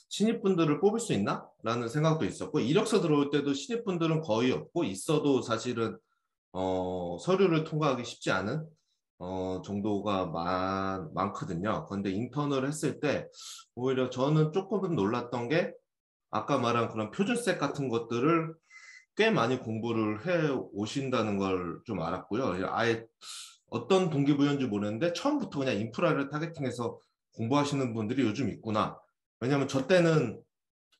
신입분들을 뽑을 수 있나? 라는 생각도 있었고 이력서 들어올 때도 신입분들은 거의 없고 있어도 사실은 서류를 통과하기 쉽지 않은 정도가 많거든요. 그런데 인턴을 했을 때 오히려 저는 조금은 놀랐던 게 아까 말한 그런 표준셋 같은 것들을 꽤 많이 공부를 해 오신다는 걸 좀 알았고요. 아예 어떤 동기부여인지 모르는데 처음부터 그냥 인프라를 타겟팅해서 공부하시는 분들이 요즘 있구나. 왜냐하면 저 때는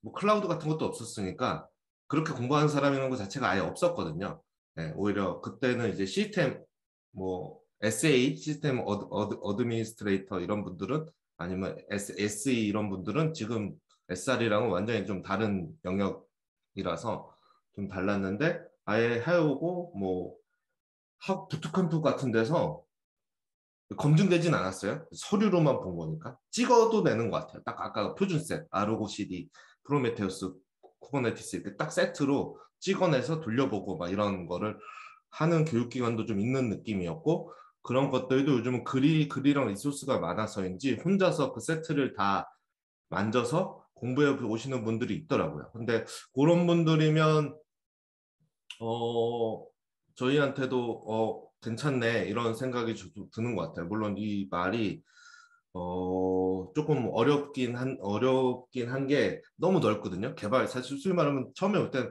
뭐 클라우드 같은 것도 없었으니까 그렇게 공부하는 사람이라는 것 자체가 아예 없었거든요. 네, 오히려 그때는 이제 시스템 뭐 SA 시스템 어드미니스트레이터 이런 분들은 아니면 SE 이런 분들은 지금 SR이랑은 완전히 좀 다른 영역이라서 좀 달랐는데 아예 해오고 뭐 학 부트캠프 같은 데서 검증되진 않았어요. 서류로만 본 거니까 찍어도 되는 것 같아요. 딱 아까 표준셋, 아르고 CD, 프로메테우스, 쿠버네티스 이렇게 딱 세트로 찍어내서 돌려보고 막 이런 거를 하는 교육기관도 좀 있는 느낌이었고 그런 것들도 요즘은 글이랑 리소스가 많아서인지 혼자서 그 세트를 다 만져서 공부해 오시는 분들이 있더라고요. 근데 그런 분들이면 저희한테도 괜찮네 이런 생각이 드는 것 같아요. 물론 이 말이 조금 어렵긴 한 게 너무 넓거든요. 개발 사실 솔직히 말하면 처음에 올 때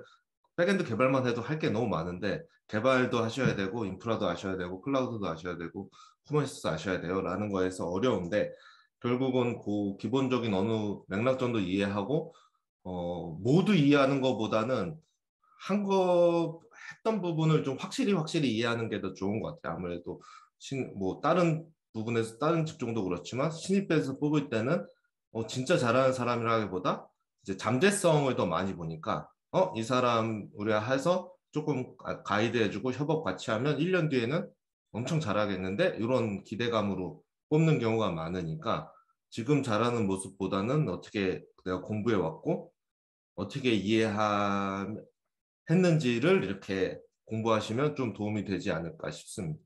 백엔드 개발만 해도 할 게 너무 많은데 개발도 하셔야 되고 인프라도 아셔야 되고 클라우드도 아셔야 되고 쿠버네티스 아셔야 돼요 라는 거에서 어려운데 결국은 그 기본적인 어느 맥락 정도 이해하고 모두 이해하는 것보다는 한 거 했던 부분을 좀 확실히 이해하는 게 더 좋은 것 같아요. 아무래도 뭐 다른 부분에서 다른 직종도 그렇지만 신입에서 뽑을 때는 진짜 잘하는 사람이라기보다 이제 잠재성을 더 많이 보니까 이 사람 우리가 해서 조금 가이드해주고 협업 같이 하면 1년 뒤에는 엄청 잘하겠는데 이런 기대감으로 뽑는 경우가 많으니까 지금 잘하는 모습보다는 어떻게 내가 공부해 왔고 어떻게 했는지를 이렇게 공부하시면 좀 도움이 되지 않을까 싶습니다.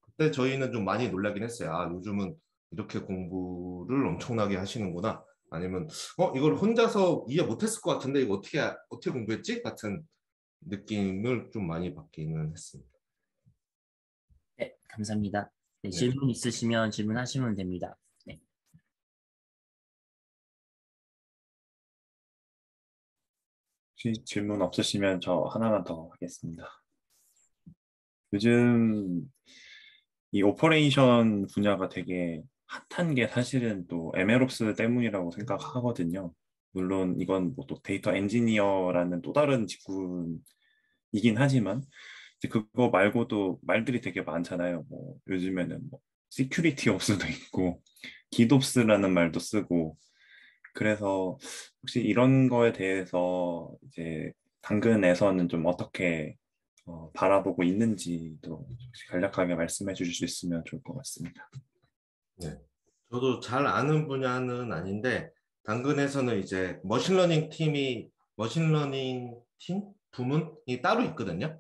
그때 저희는 좀 많이 놀라긴 했어요. 아, 요즘은 이렇게 공부를 엄청나게 하시는구나. 아니면 이걸 혼자서 이해 못했을 것 같은데 이거 어떻게 공부했지? 같은 느낌을 좀 많이 받기는 했습니다. 네, 감사합니다. 네, 네. 질문 있으시면 질문하시면 됩니다. 네. 혹시 질문 없으시면 저 하나만 더 하겠습니다. 요즘 이 오퍼레이션 분야가 되게 핫한 게 사실은 또 MLOps 때문이라고 생각하거든요. 물론 이건 뭐 또 데이터 엔지니어라는 또 다른 직군이긴 하지만 이제 그거 말고도 말들이 되게 많잖아요. 뭐 요즘에는 뭐 시큐리티 옵스도 있고 기놉스라는 말도 쓰고 그래서 혹시 이런 거에 대해서 이제 당근에서는 좀 어떻게 바라보고 있는지도 혹시 간략하게 말씀해 주실 수 있으면 좋을 것 같습니다. 네. 저도 잘 아는 분야는 아닌데 당근에서는 이제 머신러닝 팀 부문이 따로 있거든요.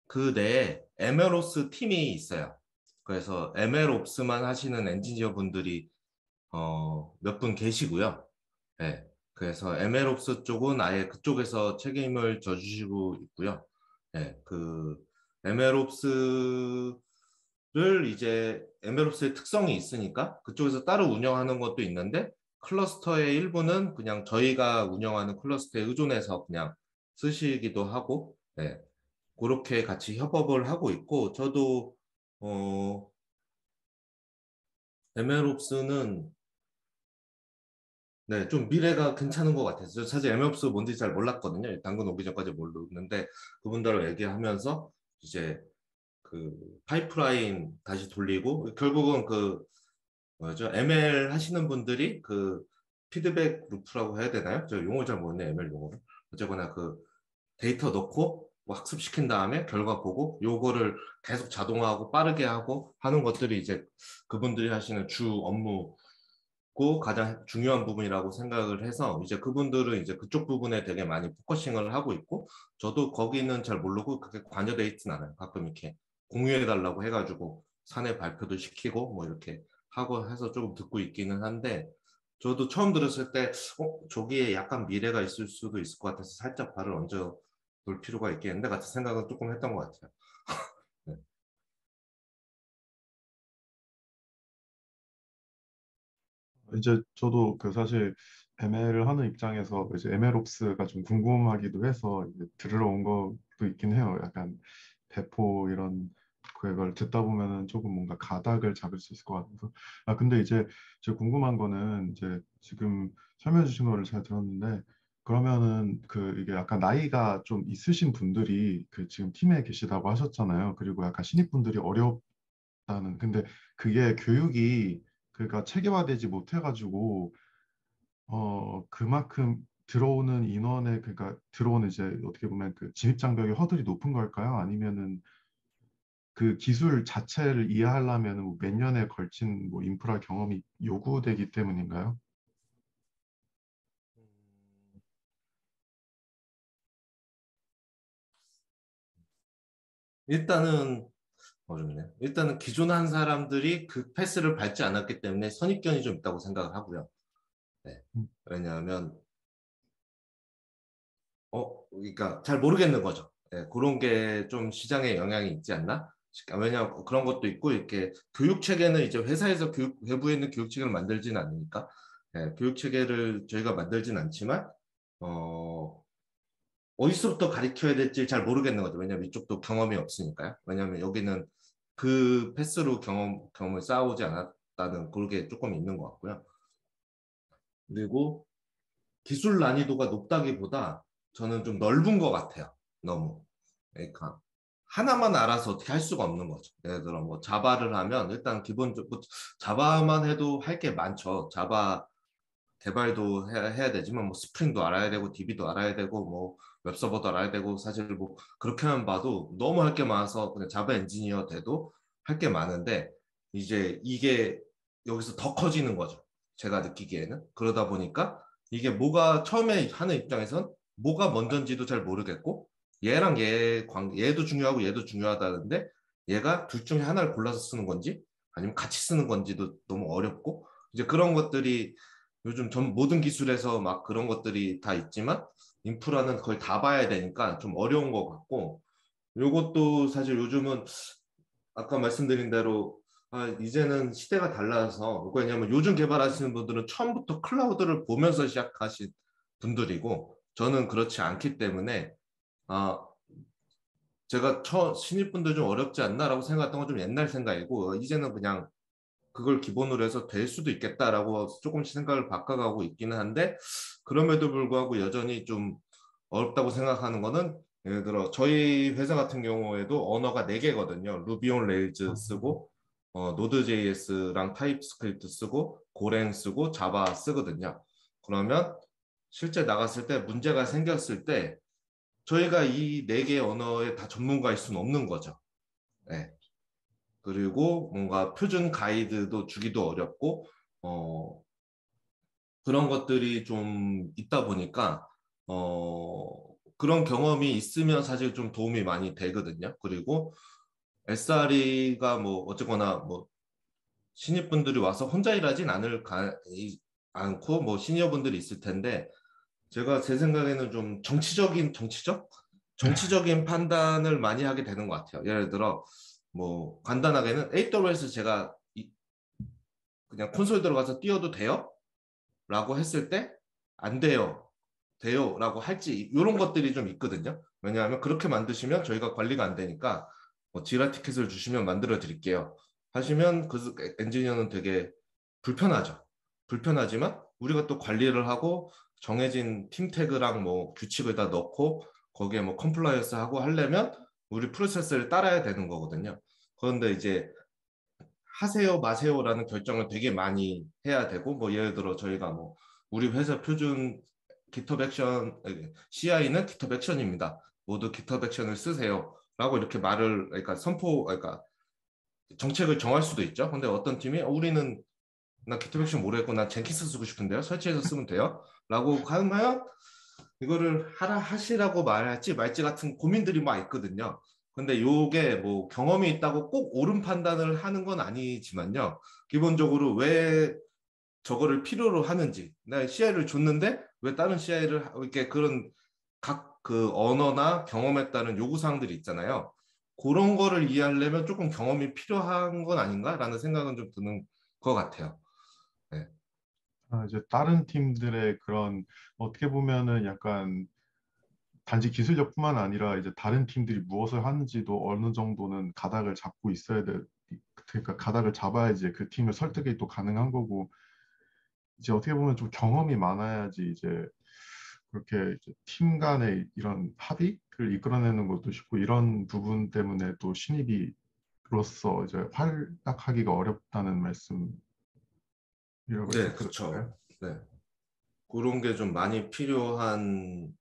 그 내에 MLOps 팀이 있어요. 그래서 MLOps만 하시는 엔지니어 분들이 몇 분 계시고요. 네. 그래서 MLOps 쪽은 아예 그쪽에서 책임을 져주시고 있고요. 네. MLOps를 이제 MLOps의 특성이 있으니까 그쪽에서 따로 운영하는 것도 있는데 클러스터의 일부는 그냥 저희가 운영하는 클러스터에 의존해서 그냥 쓰시기도 하고 네. 그렇게 같이 협업을 하고 있고 저도 MLOps는 네, 좀 미래가 괜찮은 것 같아요. 저 사실 MLOps 뭔지 잘 몰랐거든요. 당근 오기 전까지 모르는데 그분들하고 얘기하면서 이제 그 파이프라인 다시 돌리고 결국은 그 뭐죠? ML 하시는 분들이 그 피드백 루프라고 해야 되나요? 저 용어 잘 모르네 ML 용어를. 어쨌거나 그 데이터 넣고 뭐 학습시킨 다음에 결과 보고 요거를 계속 자동화하고 빠르게 하고 하는 것들이 이제 그분들이 하시는 주 업무고 가장 중요한 부분이라고 생각을 해서 이제 그분들은 이제 그쪽 부분에 되게 많이 포커싱을 하고 있고 저도 거기는 잘 모르고 그게 관여돼 있진 않아요. 가끔 이렇게 공유해 달라고 해가지고 사내 발표도 시키고 뭐 이렇게 하고 해서 조금 듣고 있기는 한데 저도 처음 들었을 때 저기에 약간 미래가 있을 수도 있을 것 같아서 살짝 발을 얹어 놓을 필요가 있겠는데 같은 생각은 조금 했던 것 같아요. 네. 이제 저도 그 사실 ML을 하는 입장에서 이제 MLOps가 좀 궁금하기도 해서 이제 들으러 온 것도 있긴 해요. 약간 배포 이런 그걸 듣다 보면은 조금 뭔가 가닥을 잡을 수 있을 것 같아서. 아 근데 이제 제가 궁금한 거는 이제 지금 설명해 주신 거를 잘 들었는데 그러면은 그 이게 약간 나이가 좀 있으신 분들이 그 지금 팀에 계시다고 하셨잖아요. 그리고 약간 신입분들이 어렵다는 근데 그게 교육이 그러니까 체계화되지 못해가지고 그만큼 들어오는 인원의 그러니까 들어오는 이제 어떻게 보면 그 진입 장벽의 허들이 높은 걸까요? 아니면은 그 기술 자체를 이해하려면 뭐몇 년에 걸친 뭐 인프라 경험이 요구되기 때문인가요? 일단은 어렵네요. 일단은 기존 한 사람들이 그 패스를 밟지 않았기 때문에 선입견이 좀 있다고 생각을 하고요. 네. 음, 왜냐하면 그러니까 잘 모르겠는 거죠. 네, 그런 게 좀 시장에 영향이 있지 않나? 왜냐하면 그런 것도 있고 이렇게 교육 체계는 이제 회사에서 외부에 있는 교육 체계를 만들지는 않으니까 네, 교육 체계를 저희가 만들진 않지만 어, 어디서부터 가르쳐야 될지 잘 모르겠는 거죠. 왜냐하면 이쪽도 경험이 없으니까요. 왜냐하면 여기는 그 패스로 경험을 쌓아오지 않았다는 그런 게 조금 있는 것 같고요. 그리고 기술 난이도가 높다기보다 저는 좀 넓은 것 같아요. 너무. 그러니까 하나만 알아서 어떻게 할 수가 없는 거죠. 예를 들어 뭐 자바를 하면 일단 기본적으로 자바만 해도 할 게 많죠. 자바 개발도 해야 되지만 뭐 스프링도 알아야 되고 DB도 알아야 되고 뭐 웹서버도 알아야 되고 사실 뭐 그렇게만 봐도 너무 할 게 많아서 그냥 자바 엔지니어 돼도 할 게 많은데 이제 이게 여기서 더 커지는 거죠. 제가 느끼기에는 그러다 보니까 이게 뭐가 처음에 하는 입장에선 뭐가 먼저인지도 잘 모르겠고 얘랑 얘도 중요하고 얘도 중요하다는데 얘가 둘 중에 하나를 골라서 쓰는 건지 아니면 같이 쓰는 건지도 너무 어렵고 이제 그런 것들이 요즘 모든 기술에서 막 그런 것들이 다 있지만 인프라는 거의 다 봐야 되니까 좀 어려운 것 같고 요것도 사실 요즘은 아까 말씀드린 대로 이제는 시대가 달라서 왜냐하면 요즘 개발하시는 분들은 처음부터 클라우드를 보면서 시작하신 분들이고 저는 그렇지 않기 때문에 아, 제가 신입분들 좀 어렵지 않나라고 생각했던 건 좀 옛날 생각이고 이제는 그냥 그걸 기본으로 해서 될 수도 있겠다라고 조금씩 생각을 바꿔가고 있기는 한데 그럼에도 불구하고 여전히 좀 어렵다고 생각하는 거는 예를 들어 저희 회사 같은 경우에도 언어가 4개거든요. 루비 온 레일즈 쓰고 노드.js랑 타입스크립트 쓰고 고랭 쓰고 자바 쓰거든요. 그러면 실제 나갔을 때 문제가 생겼을 때 저희가 이 4개의 언어에 다 전문가일 수는 없는 거죠. 네. 그리고 뭔가 표준 가이드도 주기도 어렵고 그런 것들이 좀 있다 보니까 그런 경험이 있으면 사실 좀 도움이 많이 되거든요. 그리고 SRE가 뭐 어쨌거나 뭐 신입분들이 와서 혼자 일하진 않고 뭐 시니어분들이 있을 텐데 제가 제 생각에는 좀 정치적 정치적인 판단을 많이 하게 되는 것 같아요. 예를 들어 뭐 간단하게는 AWS 제가 그냥 콘솔 들어가서 띄워도 돼요? 라고 했을 때 안 돼요. 돼요. 라고 할지 이런 것들이 좀 있거든요. 왜냐하면 그렇게 만드시면 저희가 관리가 안 되니까 뭐 지라 티켓을 주시면 만들어 드릴게요. 하시면 그 엔지니어는 되게 불편하죠. 불편하지만 우리가 또 관리를 하고 정해진 팀 태그랑 뭐 규칙을 다 넣고 거기에 뭐 컴플라이언스 하고 하려면 우리 프로세스를 따라야 되는 거거든요. 그런데 이제 하세요 마세요라는 결정을 되게 많이 해야 되고 뭐 예를 들어 저희가 뭐 우리 회사 표준 GitHub 액션 CI는 GitHub 액션입니다. 모두 GitHub 액션을 쓰세요라고 이렇게 말을 그러니까 그러니까 정책을 정할 수도 있죠. 근데 어떤 팀이 우리는 나 GitHub 액션 모르겠고 난 젠킨스 쓰고 싶은데요. 설치해서 쓰면 돼요. 라고 하면 이거를 하시라고 말할지 말지 같은 고민들이 막 있거든요. 근데 요게 뭐 경험이 있다고 꼭 옳은 판단을 하는 건 아니지만요. 기본적으로 왜 저거를 필요로 하는지, 나 CI를 줬는데 왜 다른 CI를 이렇게 그런 각 그 언어나 경험에 따른 요구사항들이 있잖아요. 그런 거를 이해하려면 조금 경험이 필요한 건 아닌가라는 생각은 좀 드는 것 같아요. 네. 이제 다른 팀들의 그런 어떻게 보면은 약간 단지 기술력뿐만 아니라 이제 다른 팀들이 무엇을 하는지도 어느 정도는 가닥을 잡고 있어야 돼. 그러니까 가닥을 잡아야지 그 팀을 설득이 또 가능한 거고 이제 어떻게 보면 좀 경험이 많아야지 이제 그렇게 이제 팀 간의 이런 합의를 이끌어내는 것도 쉽고 이런 부분 때문에 또 신입이로서 이제 활약하기가 어렵다는 말씀이라고 해서 네, 그럴까요? 그렇죠. 네. 그런 게 좀 많이 필요한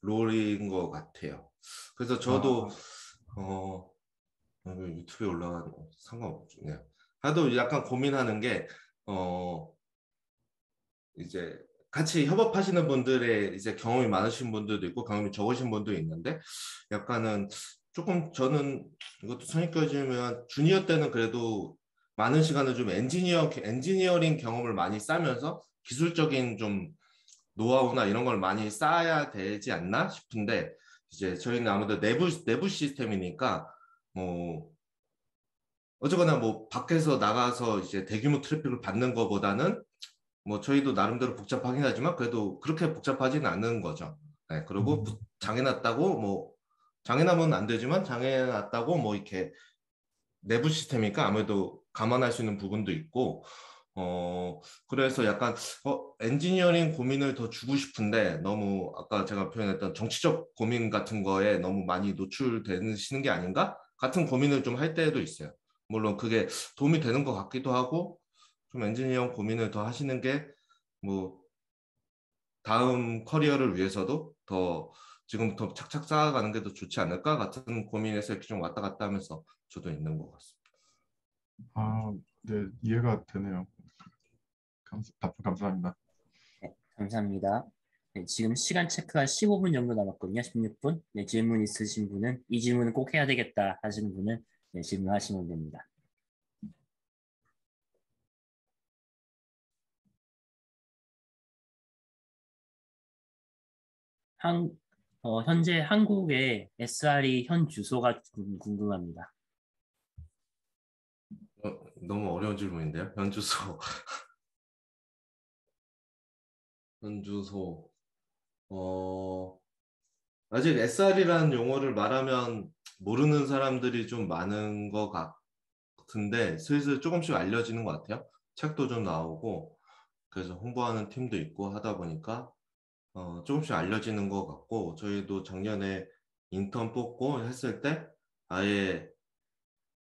롤인 것 같아요. 그래서 저도 아, 유튜브에 올라간 상관없죠. 네. 하도 약간 고민하는 게 이제 같이 협업하시는 분들의 이제 경험이 많으신 분들도 있고 경험이 적으신 분도 있는데 약간은 조금 저는 이것도 선입견이지만 주니어 때는 그래도 많은 시간을 좀 엔지니어링 경험을 많이 쌓으면서 기술적인 좀 노하우나 이런 걸 많이 쌓아야 되지 않나 싶은데 이제 저희는 아무래도 내부 시스템이니까 뭐 어쨌거나 뭐 밖에서 나가서 이제 대규모 트래픽을 받는 것보다는 뭐 저희도 나름대로 복잡하긴 하지만 그래도 그렇게 복잡하지는 않는 거죠. 네, 그리고 장애 났다고 뭐 장애 나면 안 되지만 장애 났다고 뭐 이렇게 내부 시스템이니까 아무래도 감안할 수 있는 부분도 있고 그래서 약간 엔지니어링 고민을 더 주고 싶은데 너무 아까 제가 표현했던 정치적 고민 같은 거에 너무 많이 노출되시는 게 아닌가 같은 고민을 좀 할 때도 있어요. 물론 그게 도움이 되는 것 같기도 하고 좀 엔지니어 고민을 더 하시는 게 뭐 다음 커리어를 위해서도 더 지금부터 착착 쌓아가는 게 더 좋지 않을까 같은 고민에서 이렇게 좀 왔다 갔다 하면서 저도 있는 것 같습니다. 네, 이해가 되네요. 답변 감사합니다. 네, 감사합니다. 네, 지금 시간 체크가 15분 정도 남았거든요. 16분. 네, 질문 있으신 분은 이 질문은 꼭 해야 되겠다 하시는 분은 네, 질문하시면 됩니다. 현재 한국의 SRE 현 주소가 궁금합니다. 너무 어려운 질문인데요. 현주소. 현주소. 아직 SR이라는 용어를 말하면 모르는 사람들이 좀 많은 것 같은데 슬슬 조금씩 알려지는 것 같아요. 책도 좀 나오고 그래서 홍보하는 팀도 있고 하다 보니까 조금씩 알려지는 것 같고 저희도 작년에 인턴 뽑고 했을 때 아예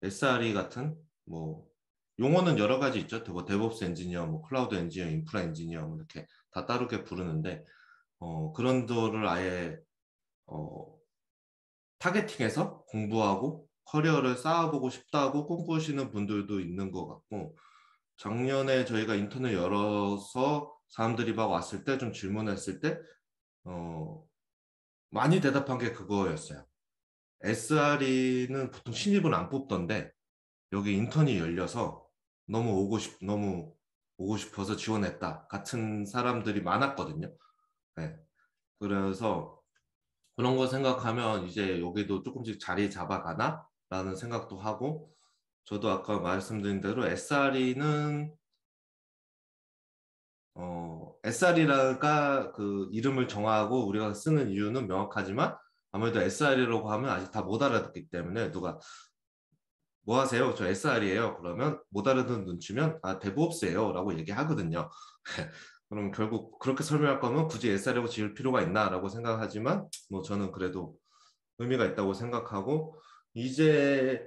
SRE 같은 뭐 용어는 여러 가지 있죠. 뭐 데브옵스 엔지니어, 뭐 클라우드 엔지니어, 인프라 엔지니어 뭐 이렇게 다 따르게 부르는데 그런 거를 아예 타겟팅해서 공부하고 커리어를 쌓아보고 싶다고 꿈꾸시는 분들도 있는 것 같고 작년에 저희가 인턴을 열어서 사람들이 막 왔을 때 좀 질문했을 때 많이 대답한 게 그거였어요. SRE는 보통 신입을 안 뽑던데 여기 인턴이 열려서 너무 오고 싶어서 지원했다 같은 사람들이 많았거든요. 네. 그래서 그런 거 생각하면 이제 여기도 조금씩 자리 잡아가나? 라는 생각도 하고, 저도 아까 말씀드린 대로 SRE는 SRE가 그 이름을 정하고 우리가 쓰는 이유는 명확하지만 아무래도 SRE라고 하면 아직 다 못 알아듣기 때문에 누가 뭐 하세요? 저 SR이에요. 그러면 못 알아듣는 눈치면 아 데브옵스예요 라고 얘기하거든요. 그럼 결국 그렇게 설명할 거면 굳이 SR이라고 지을 필요가 있나 라고 생각하지만 뭐 저는 그래도 의미가 있다고 생각하고 이제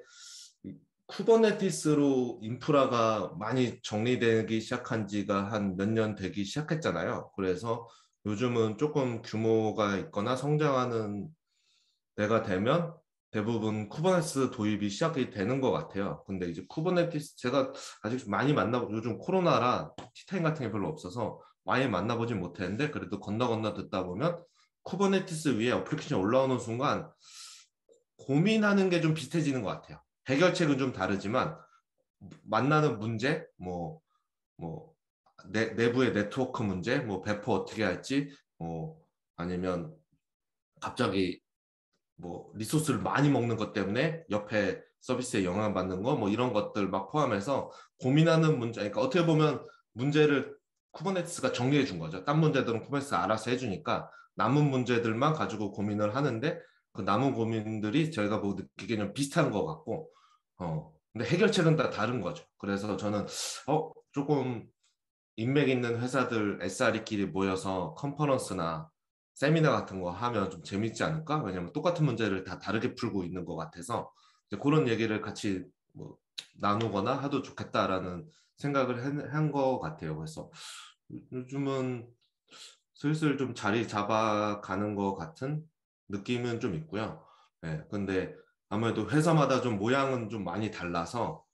쿠버네티스로 인프라가 많이 정리되기 시작한 지가 한 몇 년 되기 시작했잖아요. 그래서 요즘은 조금 규모가 있거나 성장하는 때가 되면 대부분 쿠버네티스 도입이 시작이 되는 것 같아요. 근데 이제 쿠버네티스 제가 아직 많이 만나보 요즘 코로나라 티타임 같은 게 별로 없어서 많이 만나보진 못했는데 그래도 건너 듣다 보면 쿠버네티스 위에 어플리케이션이 올라오는 순간 고민하는 게 좀 비슷해지는 것 같아요. 해결책은 좀 다르지만 만나는 문제, 내부의 네트워크 문제, 뭐 배포 어떻게 할지, 아니면 갑자기 뭐 리소스를 많이 먹는 것 때문에 옆에 서비스에 영향을 받는 거, 뭐 이런 것들 막 포함해서 고민하는 문제, 그러니까 어떻게 보면 문제를 쿠버네티스가 정리해 준 거죠. 딴 문제들은 쿠버네티스가 알아서 해주니까 남은 문제들만 가지고 고민을 하는데 그 남은 고민들이 저희가 뭐 느끼기에는 비슷한 것 같고, 근데 해결책은 다 다른 거죠. 그래서 저는 조금 인맥 있는 회사들 SRE끼리 모여서 컨퍼런스나 세미나 같은 거 하면 좀 재밌지 않을까? 왜냐면 똑같은 문제를 다 다르게 풀고 있는 것 같아서 이제 그런 얘기를 같이 뭐 나누거나 해도 좋겠다라는 생각을 한 것 같아요. 그래서 요즘은 슬슬 좀 자리 잡아가는 것 같은 느낌은 좀 있고요. 네, 근데 아무래도 회사마다 좀 모양은 좀 많이 달라서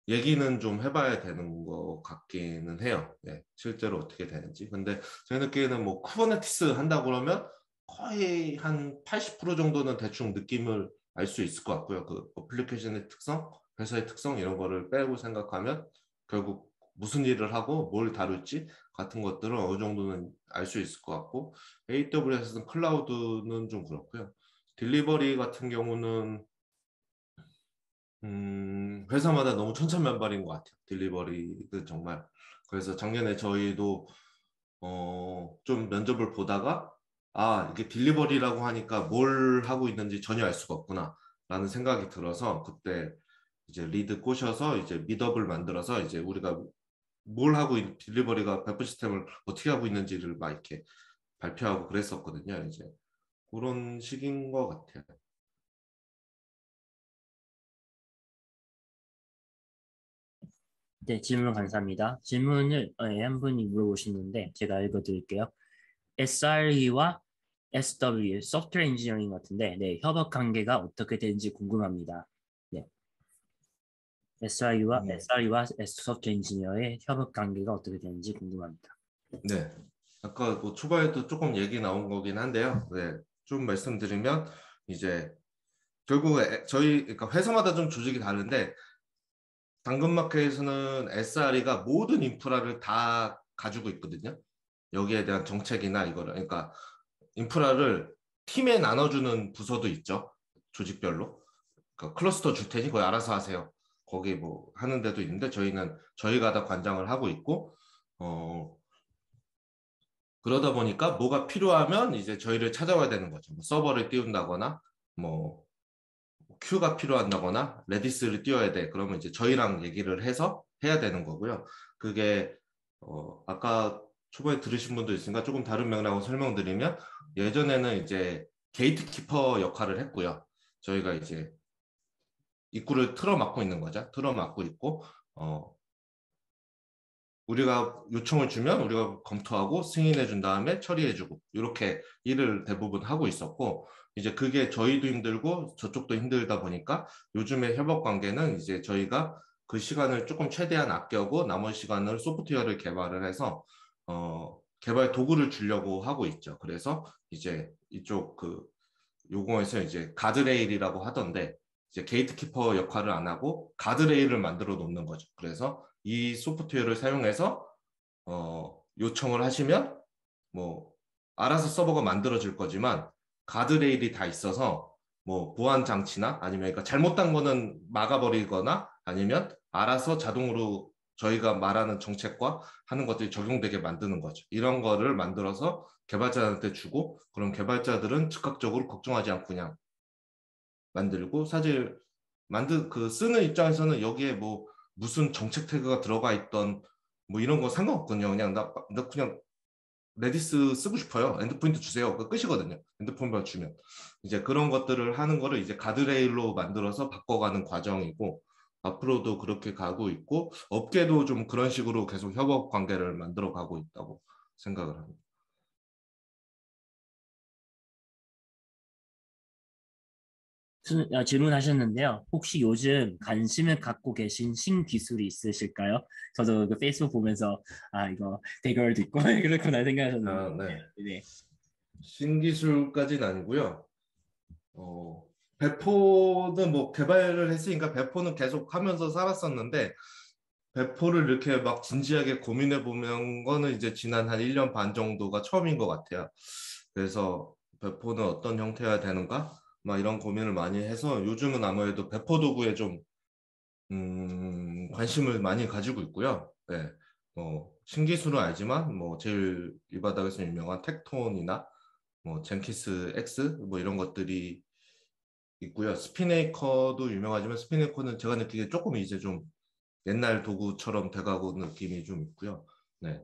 얘기는 좀 해봐야 되는 것 같기는 해요. 네, 실제로 어떻게 되는지. 근데 제 느끼에는 뭐 쿠버네티스 한다 그러면 거의 한 80% 정도는 대충 느낌을 알 수 있을 것 같고요. 그 어플리케이션의 특성, 회사의 특성 이런 거를 빼고 생각하면 결국 무슨 일을 하고 뭘 다룰지 같은 것들은 어느 정도는 알 수 있을 것 같고 AWS는 클라우드는 좀 그렇고요. 딜리버리 같은 경우는 회사마다 너무 천차만별인 것 같아요. 딜리버리는 정말. 그래서 작년에 저희도 좀 면접을 보다가 아 이게 딜리버리라고 하니까 뭘 하고 있는지 전혀 알 수가 없구나 라는 생각이 들어서 그때 이제 리드 꼬셔서 이제 미더블 만들어서 이제 우리가 뭘 하고 딜리버리가 배포 시스템을 어떻게 하고 있는지를 막 이렇게 발표하고 그랬었거든요. 이제 그런 식인 것 같아요. 네, 질문 감사합니다. 질문을 한 분이 물어보시는데 제가 읽어드릴게요. SRE와 SW, 소프트웨어 엔지니어링 같은데 네, 협업 관계가 어떻게 되는지 궁금합니다. 네, SRE와 소프트웨어 엔지니어의 협업 관계가 어떻게 되는지 궁금합니다. 네. 아까 뭐 초반에도 조금 얘기 나온 거긴 한데요. 네. 좀 말씀드리면 이제 결국에 저희 그러니까 회사마다 좀 조직이 다른데 당근마켓에서는 SRE가 모든 인프라를 다 가지고 있거든요. 여기에 대한 정책이나 이거를 그러니까 인프라를 팀에 나눠주는 부서도 있죠. 조직별로. 그러니까 클러스터 줄 테니 거기 알아서 하세요. 거기 뭐 하는 데도 있는데 저희는 저희가 다 관장을 하고 있고 그러다 보니까 뭐가 필요하면 이제 저희를 찾아와야 되는 거죠. 뭐 서버를 띄운다거나 뭐 큐가 필요한다거나 레디스를 띄워야 돼. 그러면 이제 저희랑 얘기를 해서 해야 되는 거고요. 그게 아까 초반에 들으신 분도 있으니까 조금 다른 맥락으로 설명드리면 예전에는 이제 게이트키퍼 역할을 했고요. 저희가 이제 입구를 틀어막고 있는 거죠. 틀어막고 있고 우리가 요청을 주면 우리가 검토하고 승인해 준 다음에 처리해 주고 이렇게 일을 대부분 하고 있었고 이제 그게 저희도 힘들고 저쪽도 힘들다 보니까 요즘의 협업 관계는 이제 저희가 그 시간을 조금 최대한 아껴고 나머지 시간을 소프트웨어를 개발을 해서 개발 도구를 주려고 하고 있죠. 그래서 이제 이쪽 그 요거에서 이제 가드레일이라고 하던데 이제 게이트키퍼 역할을 안 하고 가드레일을 만들어 놓는 거죠. 그래서 이 소프트웨어를 사용해서 요청을 하시면 뭐 알아서 서버가 만들어질 거지만 가드레일이 다 있어서 뭐 보안 장치나 아니면 그러니까 잘못된 거는 막아버리거나 아니면 알아서 자동으로 저희가 말하는 정책과 하는 것들이 적용되게 만드는 거죠. 이런 거를 만들어서 개발자한테 주고 그럼 개발자들은 즉각적으로 걱정하지 않고 그냥 만들고 사실 쓰는 입장에서는 여기에 뭐 무슨 정책 태그가 들어가 있던 뭐 이런 거 상관없거든요. 그냥 나 그냥 레디스 쓰고 싶어요. 엔드포인트 주세요. 그 끝이거든요. 엔드포인트 주면 이제 그런 것들을 하는 거를 이제 가드레일로 만들어서 바꿔가는 과정이고 앞으로도 그렇게 가고 있고 업계도 좀 그런 식으로 계속 협업 관계를 만들어 가고 있다고 생각을 합니다. 질문하셨는데요. 혹시 요즘 관심을 갖고 계신 신기술이 있으실까요? 저도 그 페이스북 보면서 이거 대결도 있고 그렇구나 생각하셨는데. 네. 네. 신기술까지는 아니고요. 배포는 뭐 개발을 했으니까 배포는 계속 하면서 살았었는데 배포를 이렇게 막 진지하게 고민해 보면 거는 이제 지난 한 1년 반 정도가 처음인 것 같아요. 그래서 배포는 어떤 형태여야 되는가? 막 이런 고민을 많이 해서 요즘은 아무래도 배포 도구에 좀 관심을 많이 가지고 있고요. 네. 신기술은 알지만 뭐 제일 이 바닥에서 유명한 텍톤이나 뭐 젠키스 X 뭐 이런 것들이 있고요. 스피네이커도 유명하지만 스피네이커는 제가 느끼기에 조금 이제 좀 옛날 도구처럼 돼가고 느낌이 좀 있고요. 네.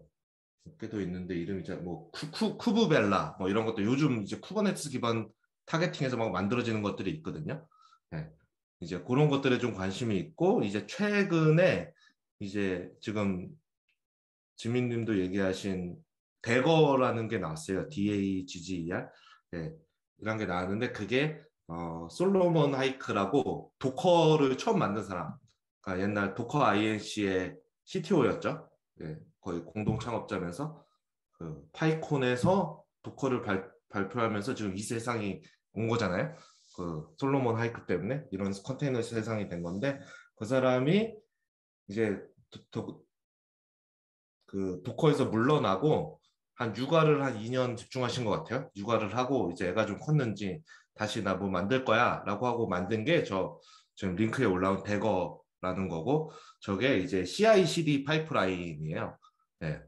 몇 개도 있는데 이름이 뭐 쿠브벨라 뭐 이런 것도 요즘 이제 쿠버네티스 기반 타겟팅에서 막 만들어지는 것들이 있거든요. 네. 이제 그런 것들에 좀 관심이 있고 이제 최근에 이제 지금 지민님도 얘기하신 대거라는 게 나왔어요. DAGGER. 네. 이런 게 나왔는데 그게 솔로몬 하이크라고 도커를 처음 만든 사람. 그러니까 옛날 도커 INC의 CTO였죠. 네. 거의 공동 창업자면서 그 파이콘에서 도커를 발표하면서 지금 이 세상이 온 거잖아요. 그 솔로몬 하이크 때문에 이런 컨테이너 세상이 된 건데 그 사람이 이제 그 도커에서 물러나고 한 육아를 한 2년 집중하신 것 같아요. 육아를 하고 이제 애가 좀 컸는지 다시 나 뭐 만들 거야 라고 하고 만든 게 지금 링크에 올라온 대거라는 거고 저게 이제 CI/CD 파이프라인이에요. 네.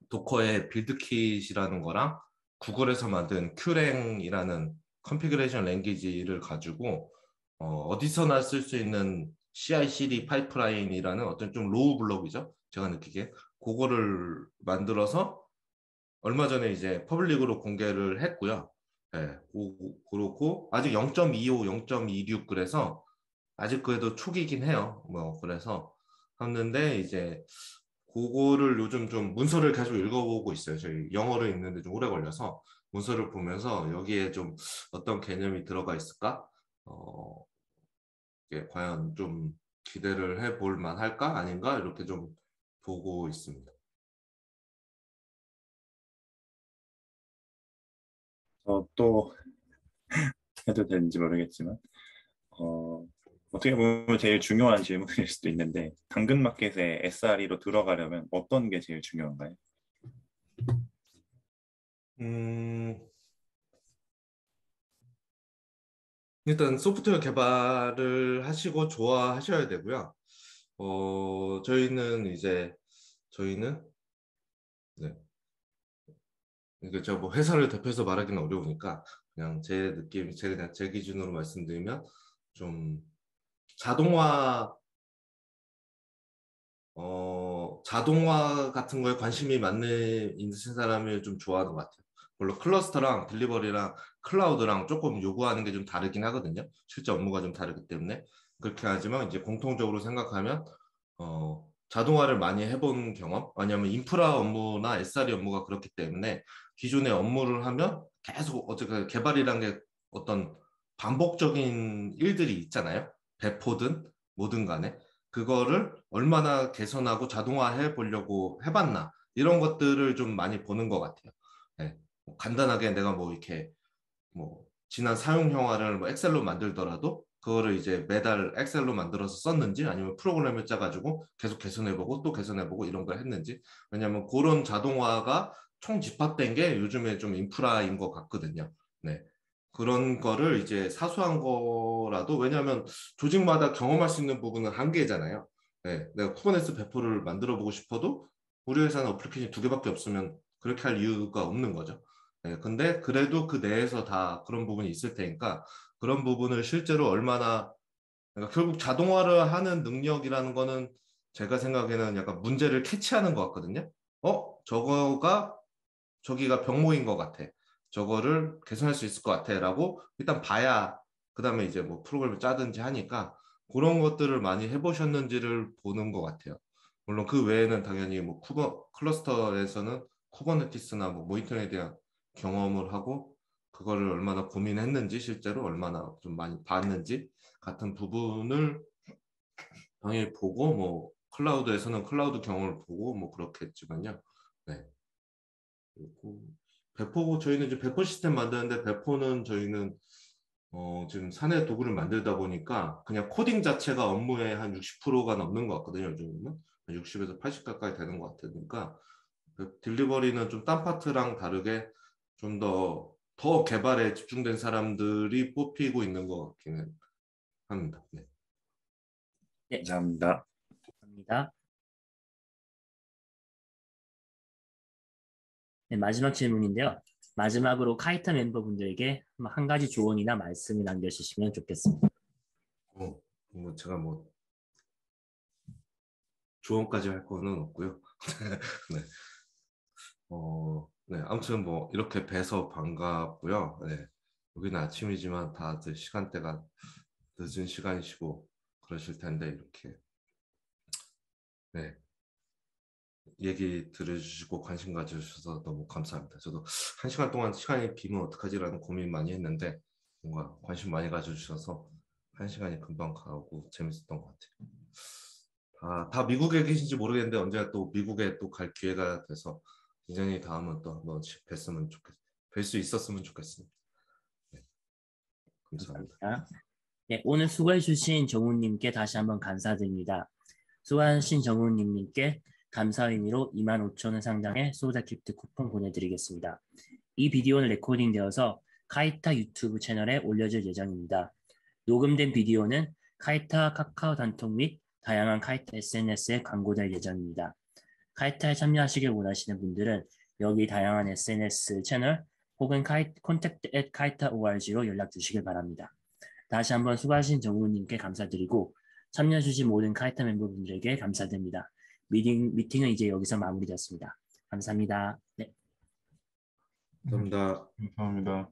도커의 빌드킷이라는 거랑 구글에서 만든 큐랭이라는 컨피그레이션 랭귀지를 가지고 어디서나 쓸 수 있는 CI/CD 파이프라인이라는 어떤 좀 로우 블록이죠. 제가 느끼기에 그거를 만들어서 얼마 전에 이제 퍼블릭으로 공개를 했고요. 네, 그렇고 아직 0.25, 0.26 그래서 아직 그래도 초기긴 해요. 뭐 그래서 했는데 이제 그거를 요즘 좀 문서를 계속 읽어보고 있어요. 저희 영어를 읽는데 좀 오래 걸려서 문서를 보면서 여기에 좀 어떤 개념이 들어가 있을까? 이게 과연 좀 기대를 해볼 만할까? 아닌가? 이렇게 좀 보고 있습니다. 또 해도 되는지 모르겠지만 어떻게 보면 제일 중요한 질문일 수도 있는데 당근마켓에 SRE로 들어가려면 어떤 게 제일 중요한가요? 일단 소프트웨어 개발을 하시고 좋아하셔야 되고요. 저희는 네. 그러니까 제가 뭐 회사를 대표해서 말하기는 어려우니까 그냥 제 느낌, 제 기준으로 말씀드리면 좀 자동화 같은 거에 관심이 있는 사람을 좀 좋아하는 것 같아요. 물론 클러스터랑 딜리버리랑 클라우드랑 조금 요구하는 게 좀 다르긴 하거든요. 실제 업무가 좀 다르기 때문에 그렇게 하지만 이제 공통적으로 생각하면 자동화를 많이 해본 경험, 왜냐하면 인프라 업무나 SRE 업무가 그렇기 때문에 기존의 업무를 하면 계속 어쨌든 개발이란 게 어떤 반복적인 일들이 있잖아요. 배포든 뭐든 간에 그거를 얼마나 개선하고 자동화해 보려고 해봤나 이런 것들을 좀 많이 보는 것 같아요. 네. 뭐 간단하게 내가 뭐 이렇게 뭐 지난 사용 형화를 뭐 엑셀로 만들더라도 그거를 이제 매달 엑셀로 만들어서 썼는지 아니면 프로그램을 짜가지고 계속 개선해보고 또 개선해보고 이런 걸 했는지 왜냐하면 그런 자동화가 총 집합된 게 요즘에 좀 인프라인 것 같거든요. 네. 그런 거를 이제 사소한 거라도, 왜냐하면 조직마다 경험할 수 있는 부분은 한계잖아요. 네. 내가 쿠버네티스 배포를 만들어 보고 싶어도 우리 회사는 어플리케이션 2개밖에 없으면 그렇게 할 이유가 없는 거죠. 네. 근데 그래도 그 내에서 다 그런 부분이 있을 테니까 그런 부분을 실제로 얼마나, 그러니까 결국 자동화를 하는 능력이라는 거는 제가 생각에는 약간 문제를 캐치하는 것 같거든요. 저기가 병목인 것 같아. 저거를 개선할 수 있을 것 같아. 라고 일단 봐야, 그 다음에 이제 뭐 프로그램을 짜든지 하니까 그런 것들을 많이 해보셨는지를 보는 것 같아요. 물론 그 외에는 당연히 뭐 클러스터에서는 쿠버네티스나 뭐 모니터링에 대한 경험을 하고 그거를 얼마나 고민했는지, 실제로 얼마나 좀 많이 봤는지 같은 부분을 당연히 보고, 뭐 클라우드에서는 클라우드 경험을 보고 뭐 그렇겠지만요. 네. 그리고 배포, 저희는 이제 배포 시스템 만드는데, 배포는 저희는 지금 사내 도구를 만들다 보니까 그냥 코딩 자체가 업무의 한 60%가 넘는 것 같거든요. 요즘은 60에서 80 가까이 되는 것 같으니까 그 딜리버리는 좀 딴 파트랑 다르게 좀 더 개발에 집중된 사람들이 뽑히고 있는 것 같기는 합니다. 네. 네, 감사합니다. 감사합니다. 네, 마지막 질문인데요. 마지막으로 카이타 멤버분들에게 한 가지 조언이나 말씀을 남겨주시면 좋겠습니다. 뭐 제가 뭐 조언까지 할 거는 없고요. 네. 네. 아무튼 뭐 이렇게 뵈서 반갑고요. 네. 여기는 아침이지만 다들 시간대가 늦은 시간이시고 그러실 텐데, 이렇게 네. 얘기 들어주시고 관심 가져주셔서 너무 감사합니다. 저도 1시간 동안 시간이 비면 어떡하지라는 고민 많이 했는데, 뭔가 관심 많이 가져주셔서 1시간이 금방 가고 재밌었던 것 같아요. 다 미국에 계신지 모르겠는데 언제가 또 미국에 또 갈 기회가 돼서 굉장히 다음은 또 한번 뵐 수 있었으면 좋겠습니다. 네, 감사합니다. 감사합니다. 네, 오늘 수고해주신 정우님께 다시 한번 감사드립니다. 수고하신 정우님께 감사 의미로 25,000원 상당의 소다 기프트 쿠폰 보내드리겠습니다. 이 비디오는 레코딩되어서 카이타 유튜브 채널에 올려질 예정입니다. 녹음된 비디오는 카이타 카카오 단톡 및 다양한 카이타 SNS에 광고될 예정입니다. 카이타에 참여하시길 원하시는 분들은 여기 다양한 SNS 채널 혹은 contact@kaita.org로 연락 주시길 바랍니다. 다시 한번 수고하신 정우님께 감사드리고 참여해주신 모든 카이타 멤버분들에게 감사드립니다. 미팅은 이제 여기서 마무리되었습니다. 감사합니다. 네. 감사합니다. 감사합니다.